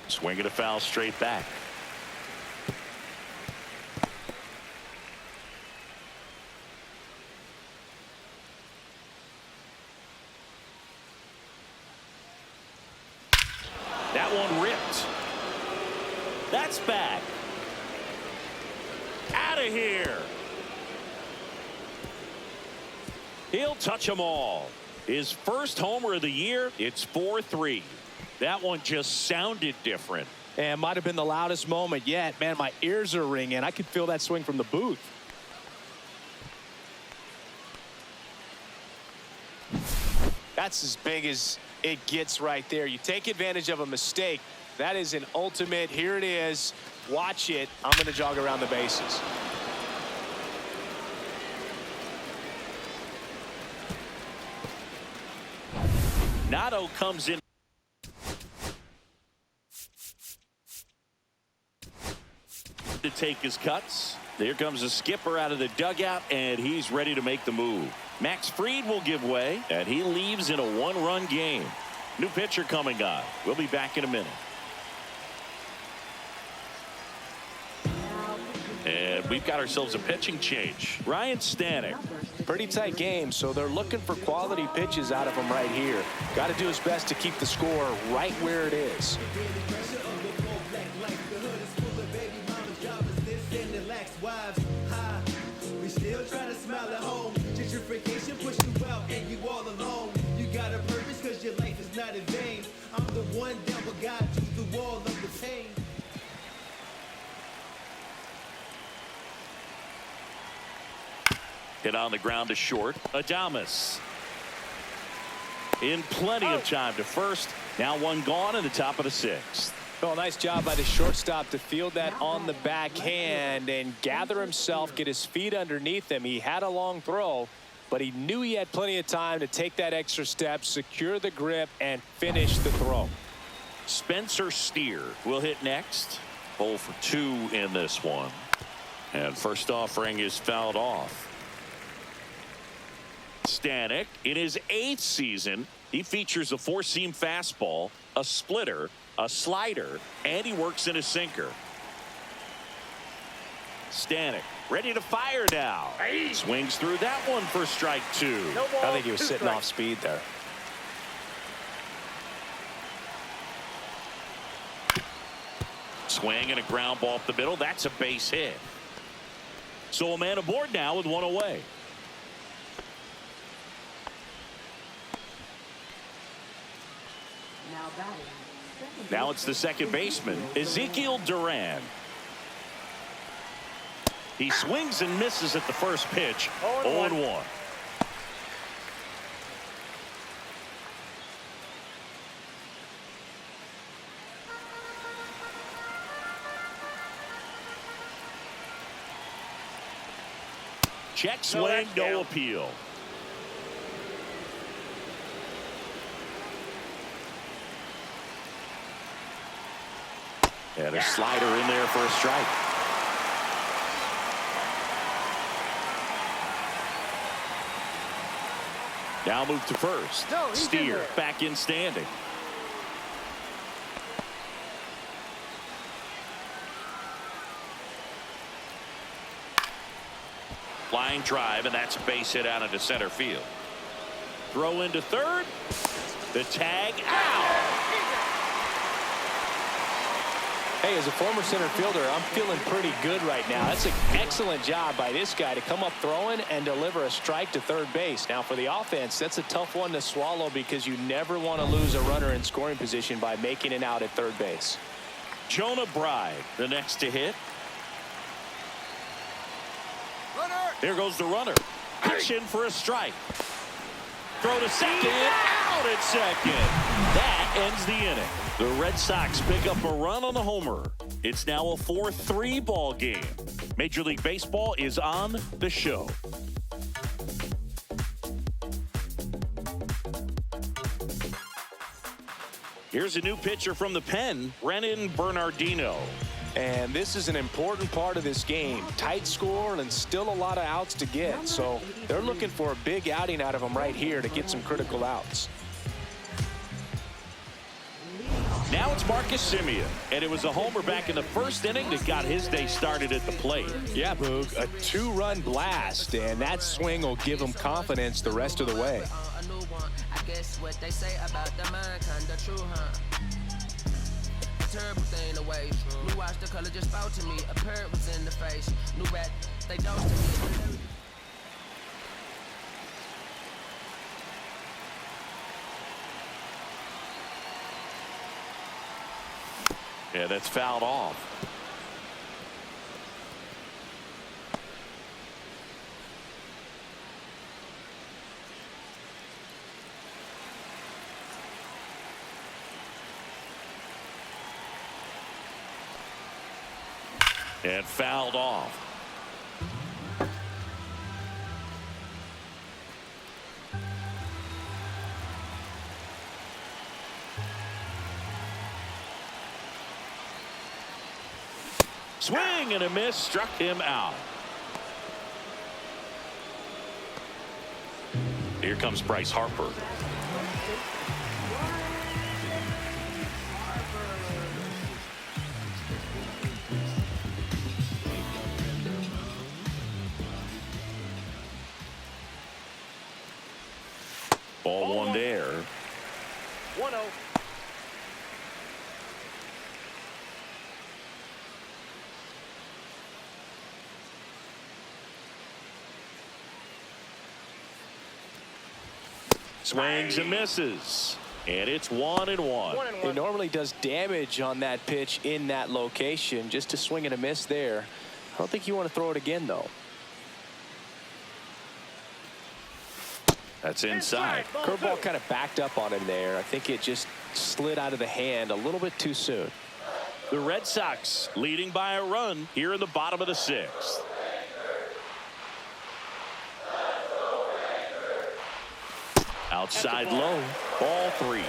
Swinging a foul straight back. That's back. Out of here. He'll touch them all. His first homer of the year. It's 4-3. That one just sounded different. And might have been the loudest moment yet. Man, my ears are ringing. I could feel that swing from the booth. That's as big as it gets right there. You take advantage of a mistake. That is an ultimate. Here it is. Watch it. I'm going to jog around the bases. Nato comes in to take his cuts. There comes the skipper out of the dugout, and he's ready to make the move. Max Fried will give way, and he leaves in a one-run game. New pitcher coming on. We'll be back in a minute. And we've got ourselves a pitching change. Ryan Stanek. Pretty tight game, so they're looking for quality pitches out of him right here. Got to do his best to keep the score right where it is. We still try to smile at home. Gentrification pushed you out and you all alone. You got a purpose because your life is not in vain. I'm the one that will guide you through all of the pain. Hit on the ground to short. Adames. In plenty of time to first. Now one gone in the top of the sixth. Well, nice job by the shortstop to field that on the backhand and gather himself, get his feet underneath him. He had a long throw, but he knew he had plenty of time to take that extra step, secure the grip, and finish the throw. Spencer Steer will hit next. 0 for 2 in this one. And first offering is fouled off. Stanek, in his 8th season, he features a four-seam fastball, a splitter, a slider, and he works in a sinker. Stanek ready to fire now. Swings through that one for strike 2. No ball, I think he was 2 sitting strikes. off speed there. Swing and a ground ball up the middle. That's a base hit. So a man aboard now with one away. Now batting. Now it's the second baseman, Ezekiel Duran. He swings and misses at the first pitch. 0-1. Check swing, no appeal. And a slider in there for a strike. Now move to first. Steer back in standing. Line drive, and that's a base hit out into center field. Throw into third. The tag out. Hey, as a former center fielder, I'm feeling pretty good right now. That's an excellent job by this guy to come up throwing and deliver a strike to third base. Now, for the offense, that's a tough one to swallow because you never want to lose a runner in scoring position by making it out at third base. Jonah Bride, the next to hit. There goes the runner. Pitch in for a strike. Throw to second. Out at second. That ends the inning. The Red Sox pick up a run on the homer. It's now a 4-3 ball game. Major League Baseball is on the show. Here's a new pitcher from the pen, Brennan Bernardino. And this is an important part of this game. Tight score and still a lot of outs to get. So they're looking for a big outing out of him right here to get some critical outs. Now it's Marcus Semien, and it was a homer back in the first inning that got his day started at the plate. Yeah, Boog, a 2-run blast, and that swing will give him confidence the rest of the way. terrible thing away. New watch, the color just spoke to me. A parrot was in the face. New rat, they dosed me. Yeah, that's fouled off. And fouled off. Swing and a miss, struck him out. Here comes Bryce Harper. Ball one there. 1-0. Swings and misses. And it's 1-1. He normally does damage on that pitch in that location. Just to swing and a miss there. I don't think you want to throw it again, though. That's inside. Curveball kind of backed up on him there. I think it just slid out of the hand a little bit too soon. The Red Sox leading by a run here in the bottom of the sixth. Outside low, ball three.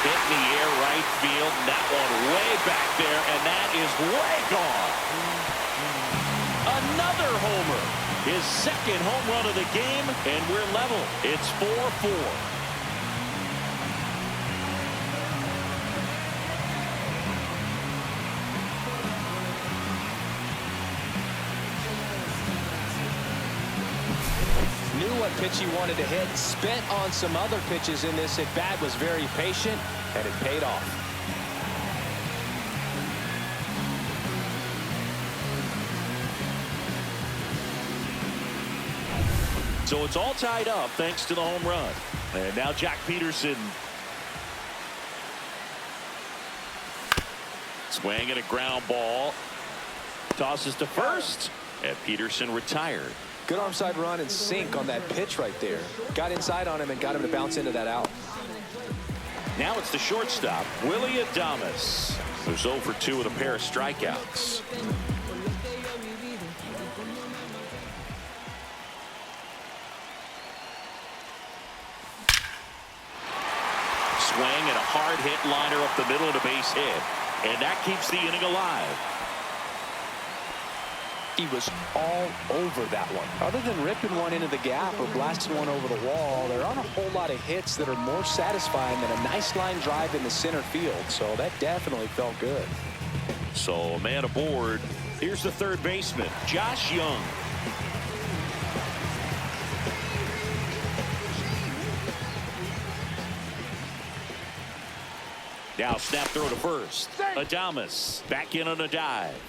Hit in the air right field. That one way back there, and that is way gone. Another homer. His second home run of the game, and we're level. It's 4-4. Knew what pitch he wanted to hit, spent on some other pitches in this at bat, was very patient, and it paid off. So it's all tied up thanks to the home run. And now Jack Peterson. Swing and a ground ball. Tosses to first, and Peterson retired. Good arm side run and sink on that pitch right there. Got inside on him and got him to bounce into that out. Now it's the shortstop, Willie Adames, who's 0 for 2 with a pair of strikeouts. Swing and a hard hit liner up the middle and a base hit. And that keeps the inning alive. He was all over that one. Other than ripping one into the gap or blasting one over the wall, there aren't a whole lot of hits that are more satisfying than a nice line drive in the center field. So that definitely felt good. So a man aboard. Here's the third baseman, Josh Young. Now snap throw to first. Adames back in on a dive.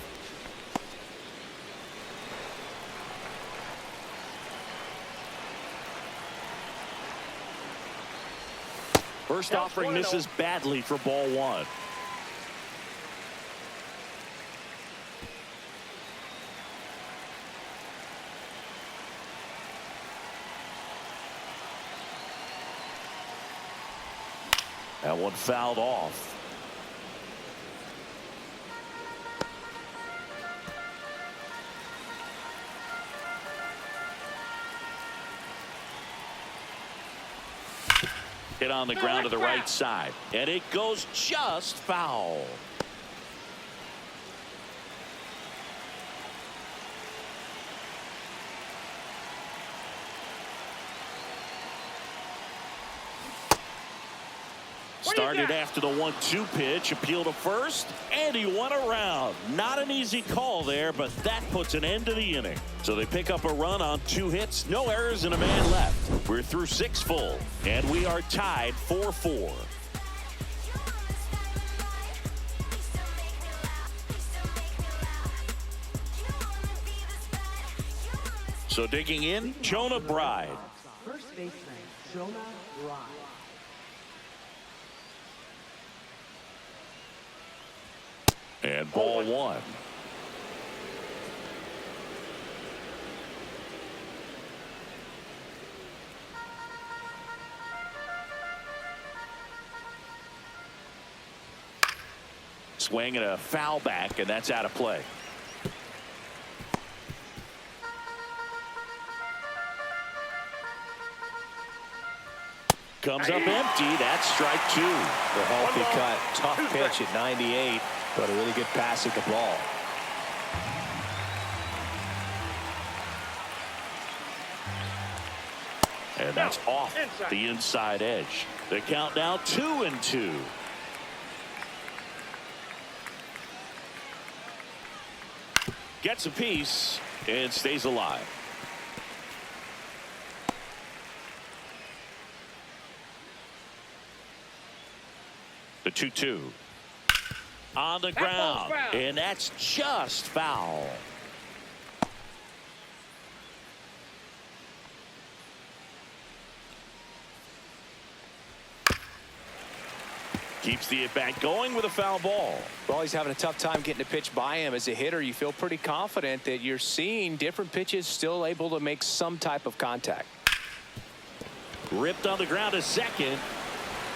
First offering misses badly for ball one. That one fouled off. Hit on the ground to the right side, and it goes just foul. Started after the 1-2 pitch, appeal to first, and he went around. Not an easy call there, but that puts an end to the inning. So they pick up a run on 2 hits, no errors, and a man left. We're through 6 full, and we are tied 4-4. So digging in, Jonah Bride. First baseman, Jonah Bride. And ball 1. Swing and a foul back, and that's out of play. Comes up empty. That's strike 2. The healthy cut. Tough pitch at 98, but a really good pass at the ball. And that's off the inside edge. The count now 2-2. Gets a piece and stays alive. The 2-2 on the ground, and that's just foul. Keeps the at-bat going with a foul ball. Well, he's having a tough time getting a pitch by him. As a hitter, you feel pretty confident that you're seeing different pitches still able to make some type of contact. Ripped on the ground to second.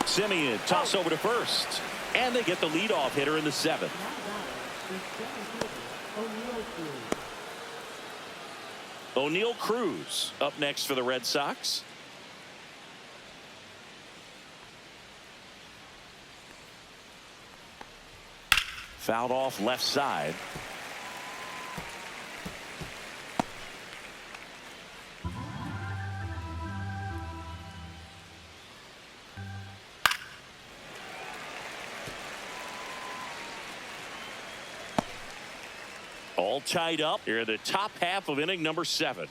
Simeon toss over to first, and they get the leadoff hitter in the 7th. O'Neal Cruz up next for the Red Sox. Fouled off left side. All tied up here in the top half of inning number 7.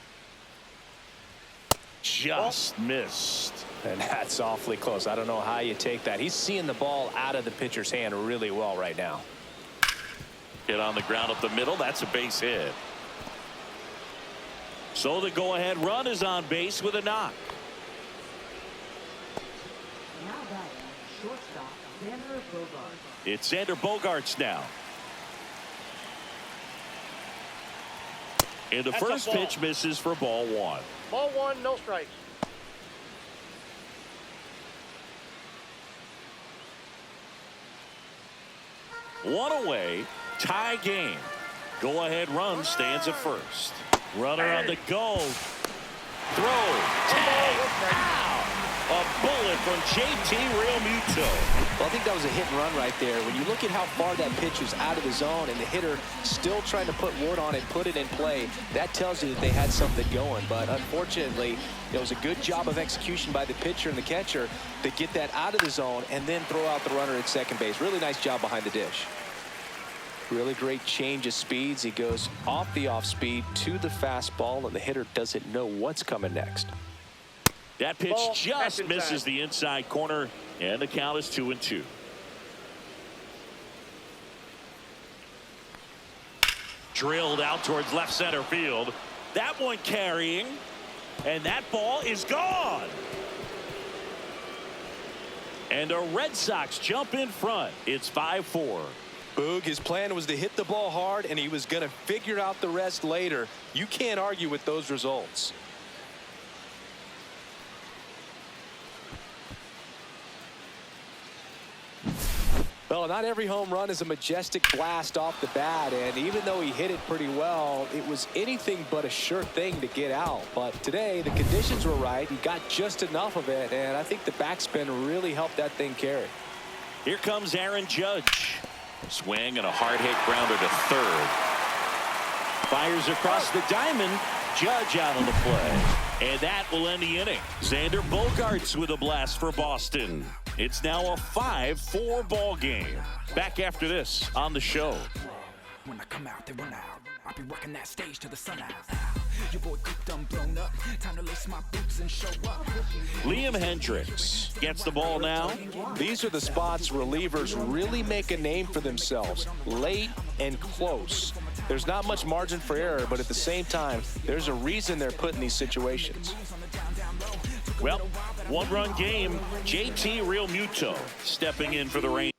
Just missed. And that's awfully close. I don't know how you take that. He's seeing the ball out of the pitcher's hand really well right now. Hit on the ground up the middle. That's a base hit. So the go-ahead run is on base with a knock. Now batting, shortstop, Xander Bogaerts. It's Xander Bogaerts now. And the first pitch misses for ball 1. Ball 1, no strikes. One away, tie game. Go ahead run stands at first. Runner on the go. Throw, tag, ow! A bullet from JT Realmuto. Well, I think that was a hit and run right there. When you look at how far that pitch was out of the zone and the hitter still trying to put wood on it, put it in play, that tells you that they had something going. But unfortunately, it was a good job of execution by the pitcher and the catcher to get that out of the zone and then throw out the runner at second base. Really nice job behind the dish. Really great change of speeds. He goes off the off speed to the fastball, and the hitter doesn't know what's coming next. That pitch just misses the inside corner, and the count is 2-2. Drilled out towards left center field. That one carrying, and that ball is gone. And the Red Sox jump in front. It's 5-4. Boog, his plan was to hit the ball hard, and he was going to figure out the rest later. You can't argue with those results. Well, not every home run is a majestic blast off the bat, and even though he hit it pretty well, it was anything but a sure thing to get out. But today, the conditions were right. He got just enough of it, and I think the backspin really helped that thing carry. Here comes Aaron Judge. Swing and a hard hit grounder to third. Fires across the diamond. Judge out on the play. And that will end the inning. Xander Bogaerts with a blast for Boston. It's now a 5-4 ball game. Back after this on the show. When I come out, they run out. I'll be working that stage till the sun out. Your boy cooked, I'm blown up. Time to lace my boots and show up. Liam Hendricks gets the ball now. These are the spots relievers really make a name for themselves. Late and close. There's not much margin for error, but at the same time, there's a reason they're put in these situations. Well, one-run game. JT Realmuto stepping in for the Rangers.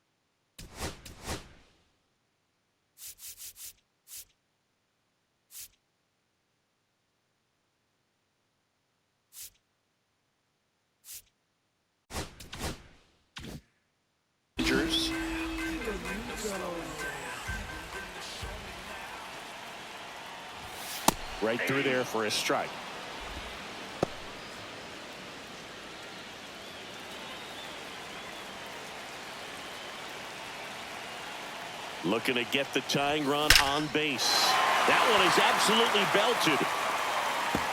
Right through there for a strike. Looking to get the tying run on base. That one is absolutely belted.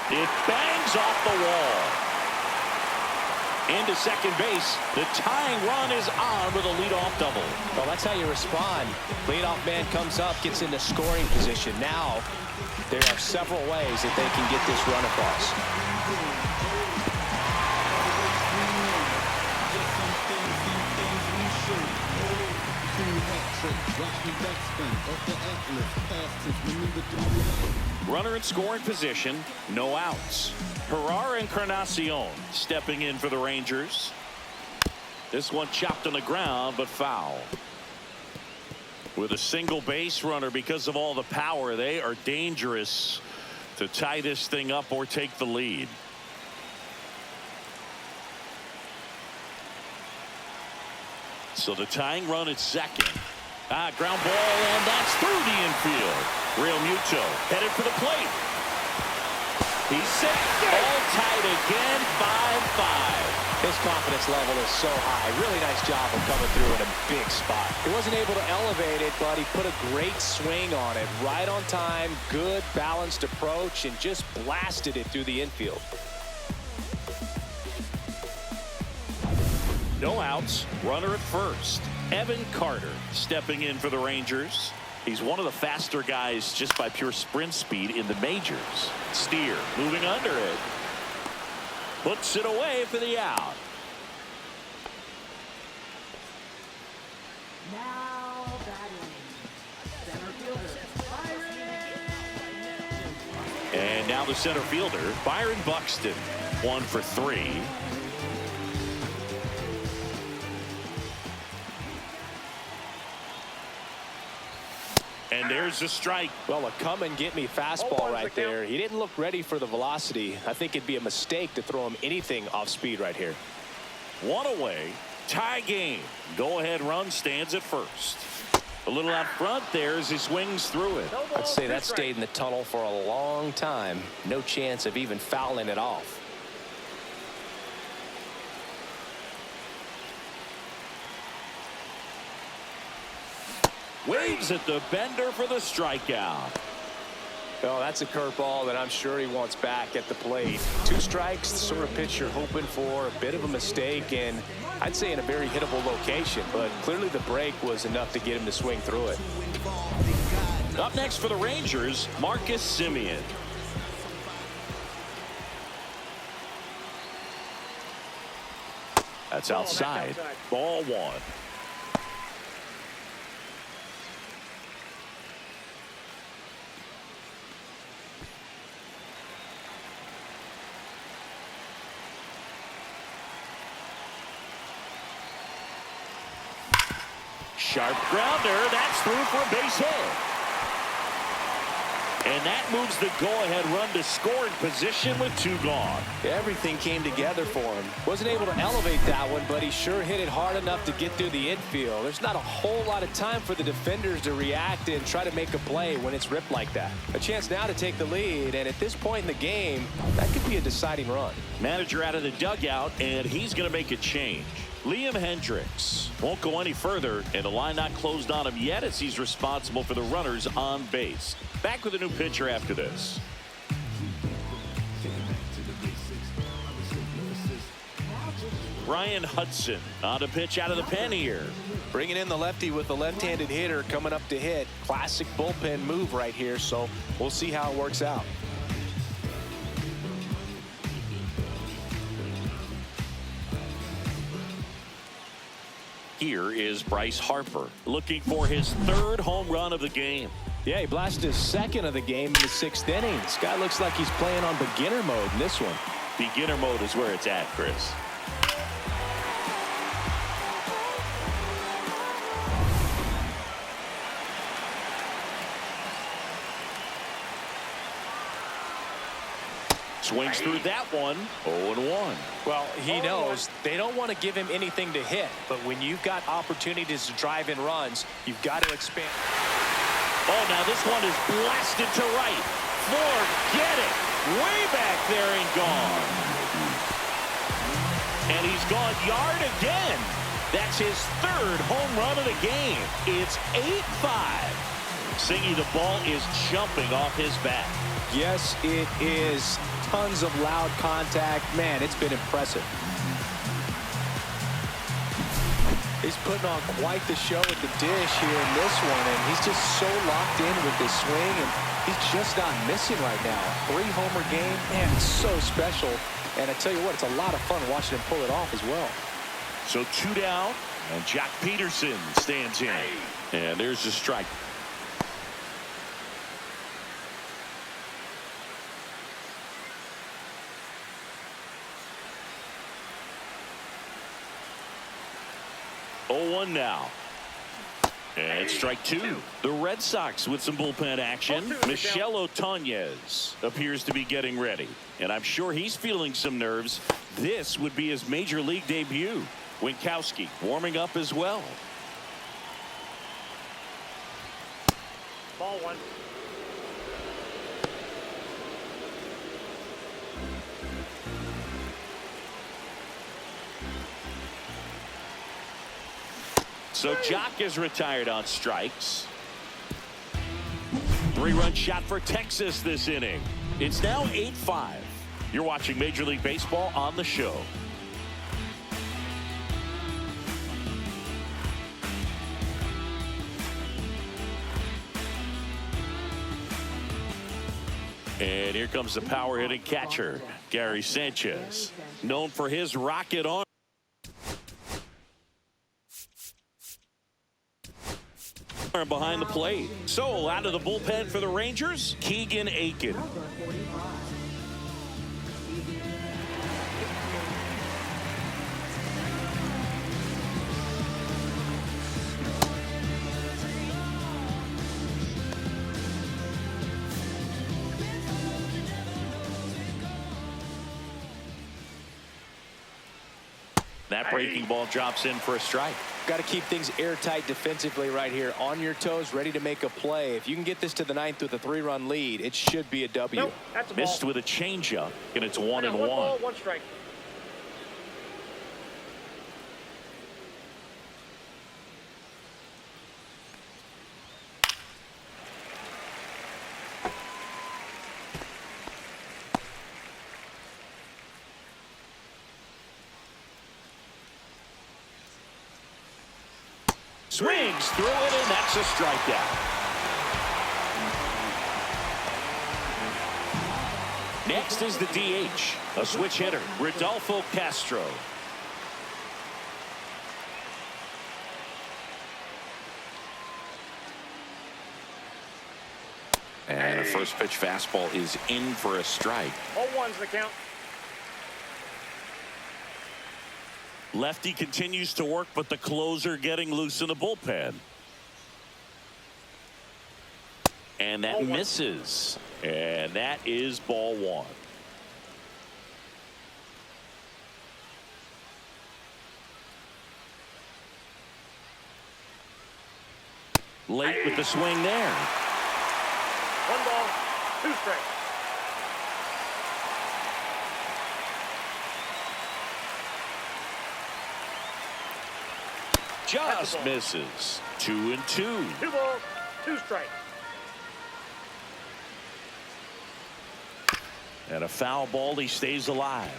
It bangs off the wall. Into second base. The tying run is on with a leadoff double. Well, that's how you respond. Leadoff man comes up, gets into scoring position. Now, there are several ways that they can get this run across. Runner in scoring position, no outs. Herrera Encarnacion stepping in for the Rangers. This one chopped on the ground, but foul. With a single base runner, because of all the power, they are dangerous to tie this thing up or take the lead. So the tying run at second. Ground ball, and that's through the infield. Realmuto headed for the plate. He's safe. All tied again, 5-5. His confidence level is so high. Really nice job of coming through in a big spot. He wasn't able to elevate it, but he put a great swing on it. Right on time, good balanced approach, and just blasted it through the infield. No outs. Runner at first. Evan Carter stepping in for the Rangers. He's one of the faster guys just by pure sprint speed in the majors. Steer moving under it. Puts it away for the out. Now batting, center fielder, Byron. And now the center fielder, Byron Buxton. 1 for 3. And there's a strike. Well, a come-and-get-me fastball right there. He didn't look ready for the velocity. I think it'd be a mistake to throw him anything off speed right here. 1 away. Tie game. Go-ahead run stands at first. A little out front there as he swings through it. I'd say that stayed in the tunnel for a long time. No chance of even fouling it off. Waves at the bender for the strikeout. Oh, that's a curveball that I'm sure he wants back at the plate. 2 strikes, the sort of pitch you're hoping for. A bit of a mistake, and I'd say in a very hittable location. But clearly the break was enough to get him to swing through it. Up next for the Rangers, Marcus Semien. That's outside. Ball 1. Sharp grounder. That's through for a base hit. And that moves the go-ahead run to scoring position with 2 gone. Everything came together for him. Wasn't able to elevate that one, but he sure hit it hard enough to get through the infield. There's not a whole lot of time for the defenders to react and try to make a play when it's ripped like that. A chance now to take the lead, and at this point in the game, that could be a deciding run. Manager out of the dugout, and he's going to make a change. Liam Hendricks won't go any further, and the line not closed on him yet as he's responsible for the runners on base. Back with a new pitcher after this. Brian Hudson on a pitch out of the pen here. Bringing in the lefty with the left-handed hitter coming up to hit. Classic bullpen move right here, so we'll see how it works out. Here is Bryce Harper looking for his 3rd home run of the game. Yeah, he blasted his 2nd of the game in the 6th inning. This guy looks like he's playing on beginner mode in this one. Beginner mode is where it's at, Chris. Swings through that one. 0-1. Well, he knows they don't want to give him anything to hit, but when you've got opportunities to drive in runs, you've got to expand. Oh, now this one is blasted to right. Forget it. Way back there and gone. And he's gone yard again. That's his 3rd home run of the game. It's 8-5. Singy, the ball is jumping off his bat. Yes, it is. Tons of loud contact. Man, it's been impressive. He's putting on quite the show at the dish here in this one, and he's just so locked in with this swing, and he's just not missing right now. 3-homer game, man, it's so special. And I tell you what, it's a lot of fun watching him pull it off as well. So 2 down, and Jack Peterson stands in. And there's the strike. One now. And strike 2. The Red Sox with some bullpen action. Michel Otañez appears to be getting ready. And I'm sure he's feeling some nerves. This would be his major league debut. Winkowski warming up as well. Ball 1. So Jock is retired on strikes. 3-run shot for Texas this inning. It's now 8-5. You're watching Major League Baseball on the show. And here comes the power hitting catcher, Gary Sanchez, known for his rocket arm. Behind the plate. So out of the bullpen for the Rangers, Keegan Aiken. That breaking ball drops in for a strike. Got to keep things airtight defensively right here. On your toes, ready to make a play. If you can get this to the 9th with a 3-run lead, it should be a W. Nope, that's a ball. Missed with a changeup, and it's 1-1. 1 ball, 1 strike. Swings through it, and that's a strikeout. Next is the DH, a switch hitter, Rodolfo Castro. And a first pitch fastball is in for a strike. 0-1's the count. Lefty continues to work, but the closer getting loose in the bullpen. And that misses. And that is ball 1. Late with the swing there. 1 ball, 2 strikes. Just misses. 2-2. 2 balls, 2 strikes. And a foul ball, he stays alive.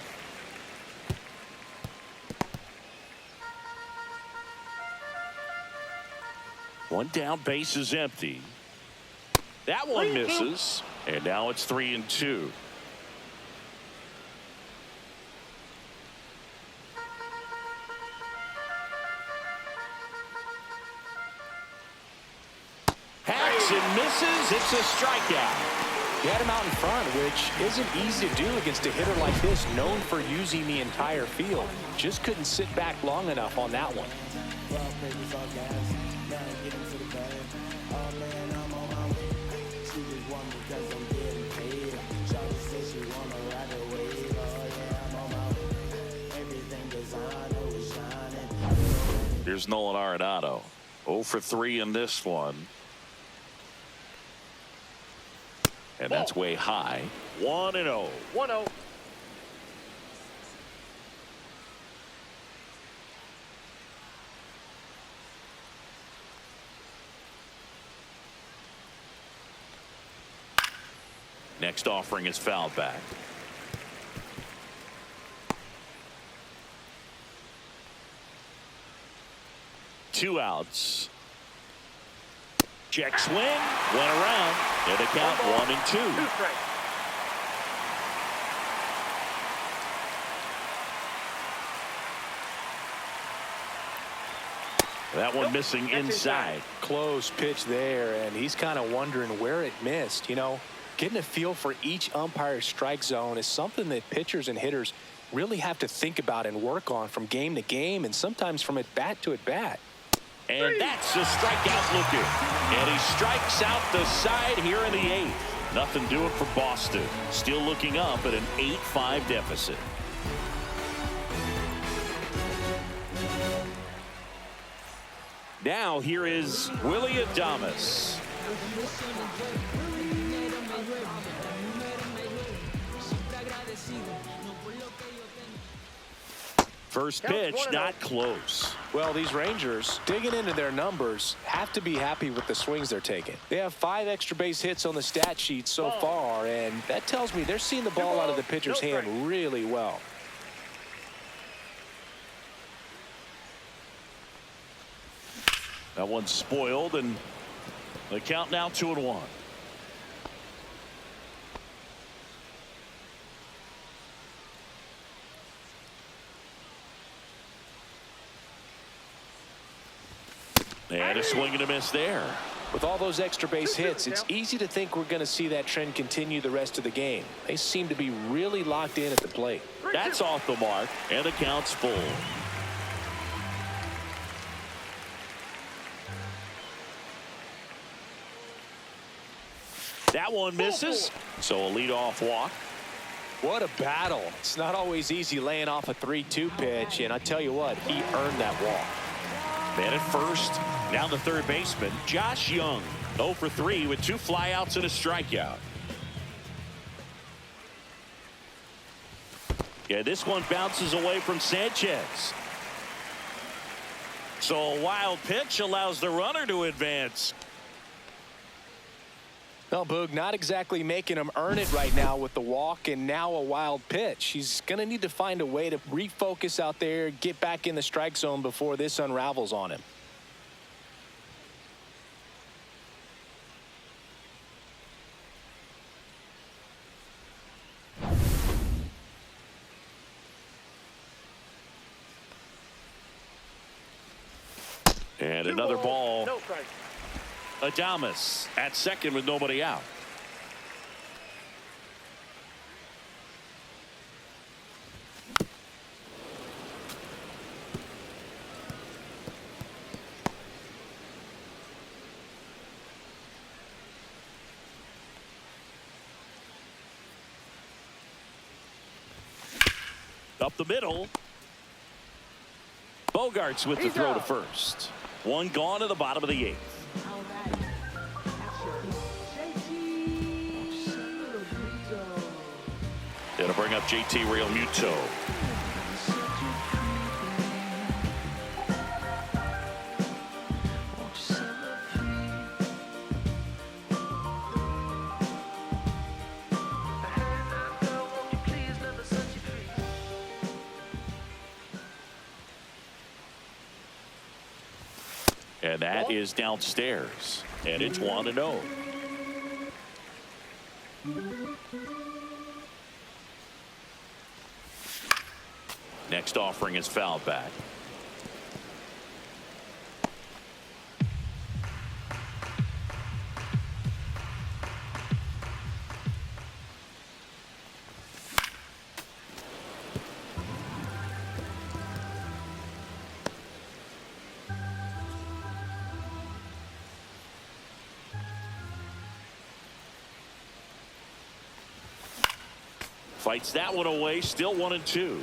One down, base is empty. That one misses, and now it's 3-2. Hacks and misses. It's a strikeout. He had him out in front, which isn't easy to do against a hitter like this, known for using the entire field. Just couldn't sit back long enough on that one. Here's Nolan Arenado. 0 for 3 in this one. And that's way high. 1-0. 1-0. Next offering is fouled back. Two outs. Check swing. Went around. And the count 1-2. 2 strikes. That one missing inside. Close pitch there, and he's kind of wondering where it missed. You know, getting a feel for each umpire's strike zone is something that pitchers and hitters really have to think about and work on from game to game, and sometimes from at bat to at bat. And that's a strikeout looking. And he strikes out the side here in the 8th. Nothing doing for Boston. Still looking up at an 8-5 deficit. Now here is Willie Adames. First pitch, not close. Well, these Rangers, digging into their numbers, have to be happy with the swings they're taking. They have 5 extra base hits on the stat sheet so far, and that tells me they're seeing the ball out of the pitcher's hand really well. That one's spoiled, and the count now 2-1. And a swing and a miss there. With all those extra base hits, it's easy to think we're going to see that trend continue the rest of the game. They seem to be really locked in at the plate. That's off the mark, and the count's full. That one misses, so a leadoff walk. What a battle. It's not always easy laying off a 3-2 pitch, and I tell you what, he earned that walk. Man at first, now the third baseman, Josh Young, 0 for 3 with 2 flyouts and a strikeout. Yeah, this one bounces away from Sanchez. So a wild pitch allows the runner to advance. Well, Boog, not exactly making him earn it right now with the walk and now a wild pitch. He's going to need to find a way to refocus out there, get back in the strike zone before this unravels on him. And another ball. No strike. Adames at second with nobody out. Up the middle. Bogarts with the throw to first. One gone to the bottom of the 8th. It'll bring up JT Realmuto. And that is downstairs. And it's 1-0. Next offering is fouled back. Fights that one away. Still 1-2.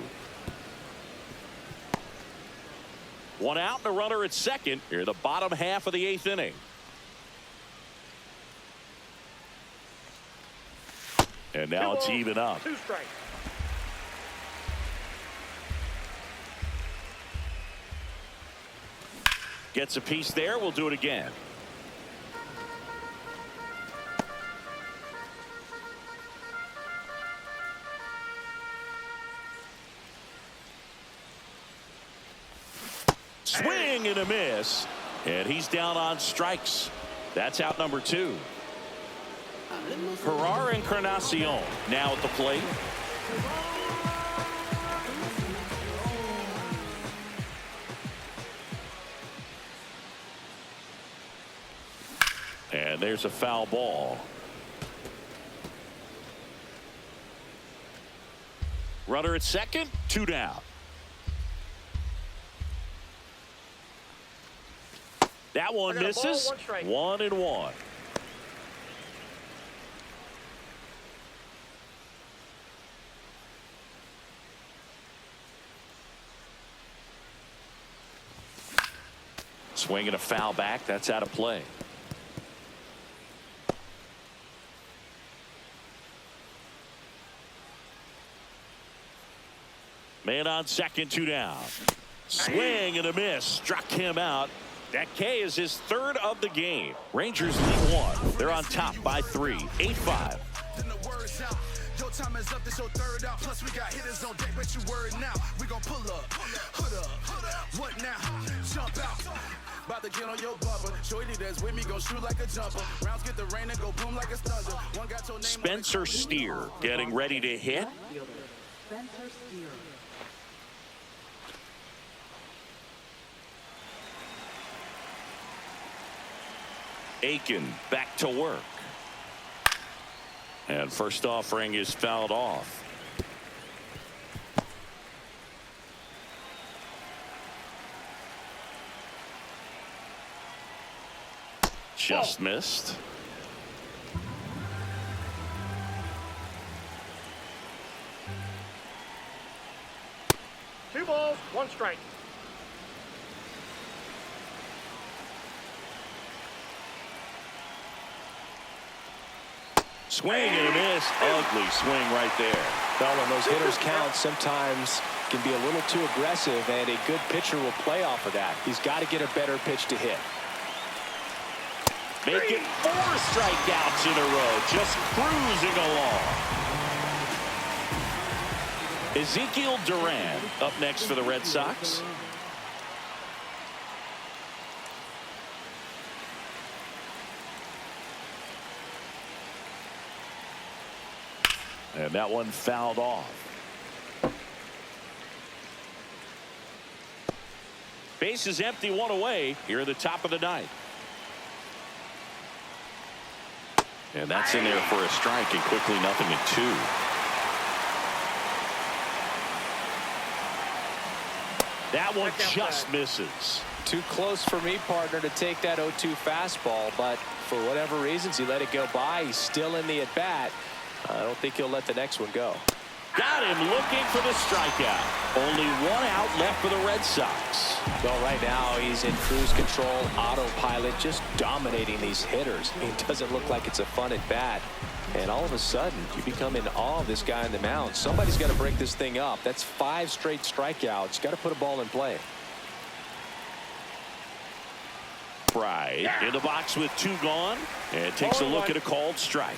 One out and a runner at second. Here, the bottom half of the 8th inning. And now it's even up. 2 strikes. Gets a piece there. We'll do it again. Swing and a miss. And he's down on strikes. That's out number 2. Herrera Encarnacion now at the plate. And there's a foul ball. Runner at second, 2 down. That one misses. 1-1. Swing and a foul back. That's out of play. Man on second, 2 down. Swing and a miss. Struck him out. That K is his 3rd of the game. Rangers lead 1. They're on top by 3. 8-5. Your time is up, this your 3rd out. Plus we got hitters on deck, bet you word now. We gon' pull up, hood up, what now? Jump out. About to get on your bumper. Shorty that's with me gon' shoot like a jumper. Rounds get the rain and go boom like a thunder. One got your name. Spencer Steer getting ready to hit. Spencer Steer. Aiken back to work. And first offering is fouled off. Just missed. Two balls, 1 strike. Swing and a miss. Ugly swing right there. Well, when those hitters count, sometimes can be a little too aggressive, and a good pitcher will play off of that. He's got to get a better pitch to hit. Make it 4 strikeouts in a row. Just cruising along. Ezekiel Duran up next for the Red Sox. And that one fouled off. Base is empty, 1 away here at the top of the 9th. And that's in there for a strike, and quickly 0-2. That one just misses. Too close for me, partner, to take that 0-2 fastball, but for whatever reasons he let it go by. He's still in the at-bat. I don't think he'll let the next one go. Got him looking for the strikeout. Only 1 out left for the Red Sox. Well, right now he's in cruise control, autopilot, just dominating these hitters. I mean, it doesn't look like it's a fun at bat. And all of a sudden, you become in awe of this guy on the mound. Somebody's got to break this thing up. That's 5 straight strikeouts. Got to put a ball in play. Pride in the box with 2 gone, and takes a look at a called strike.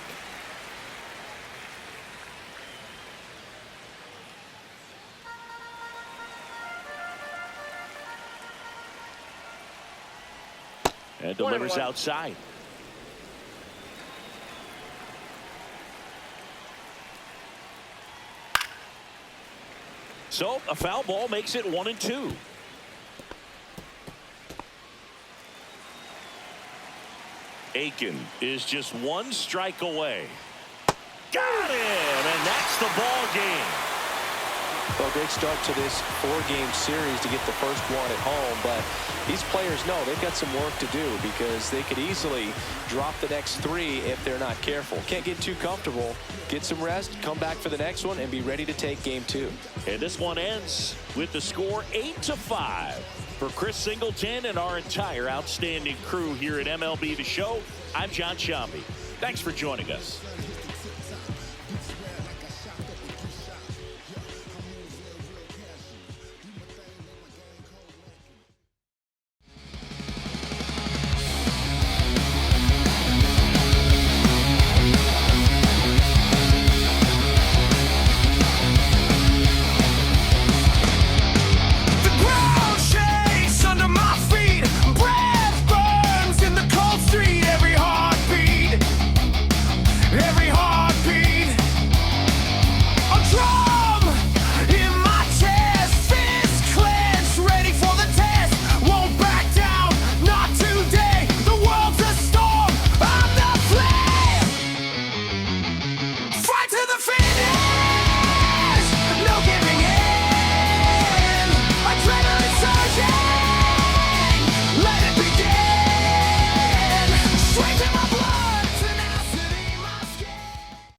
And delivers outside. So a foul ball makes it 1-2. Aiken is just one strike away. Got him, and that's the ball game. Well, great start to this 4-game series to get the first one at home, but these players know they've got some work to do because they could easily drop the next 3 if they're not careful. Can't get too comfortable. Get some rest, come back for the next one, and be ready to take game 2. And this one ends with the score 8-5. For Chris Singleton and our entire outstanding crew here at MLB The Show, I'm John Shambi. Thanks for joining us.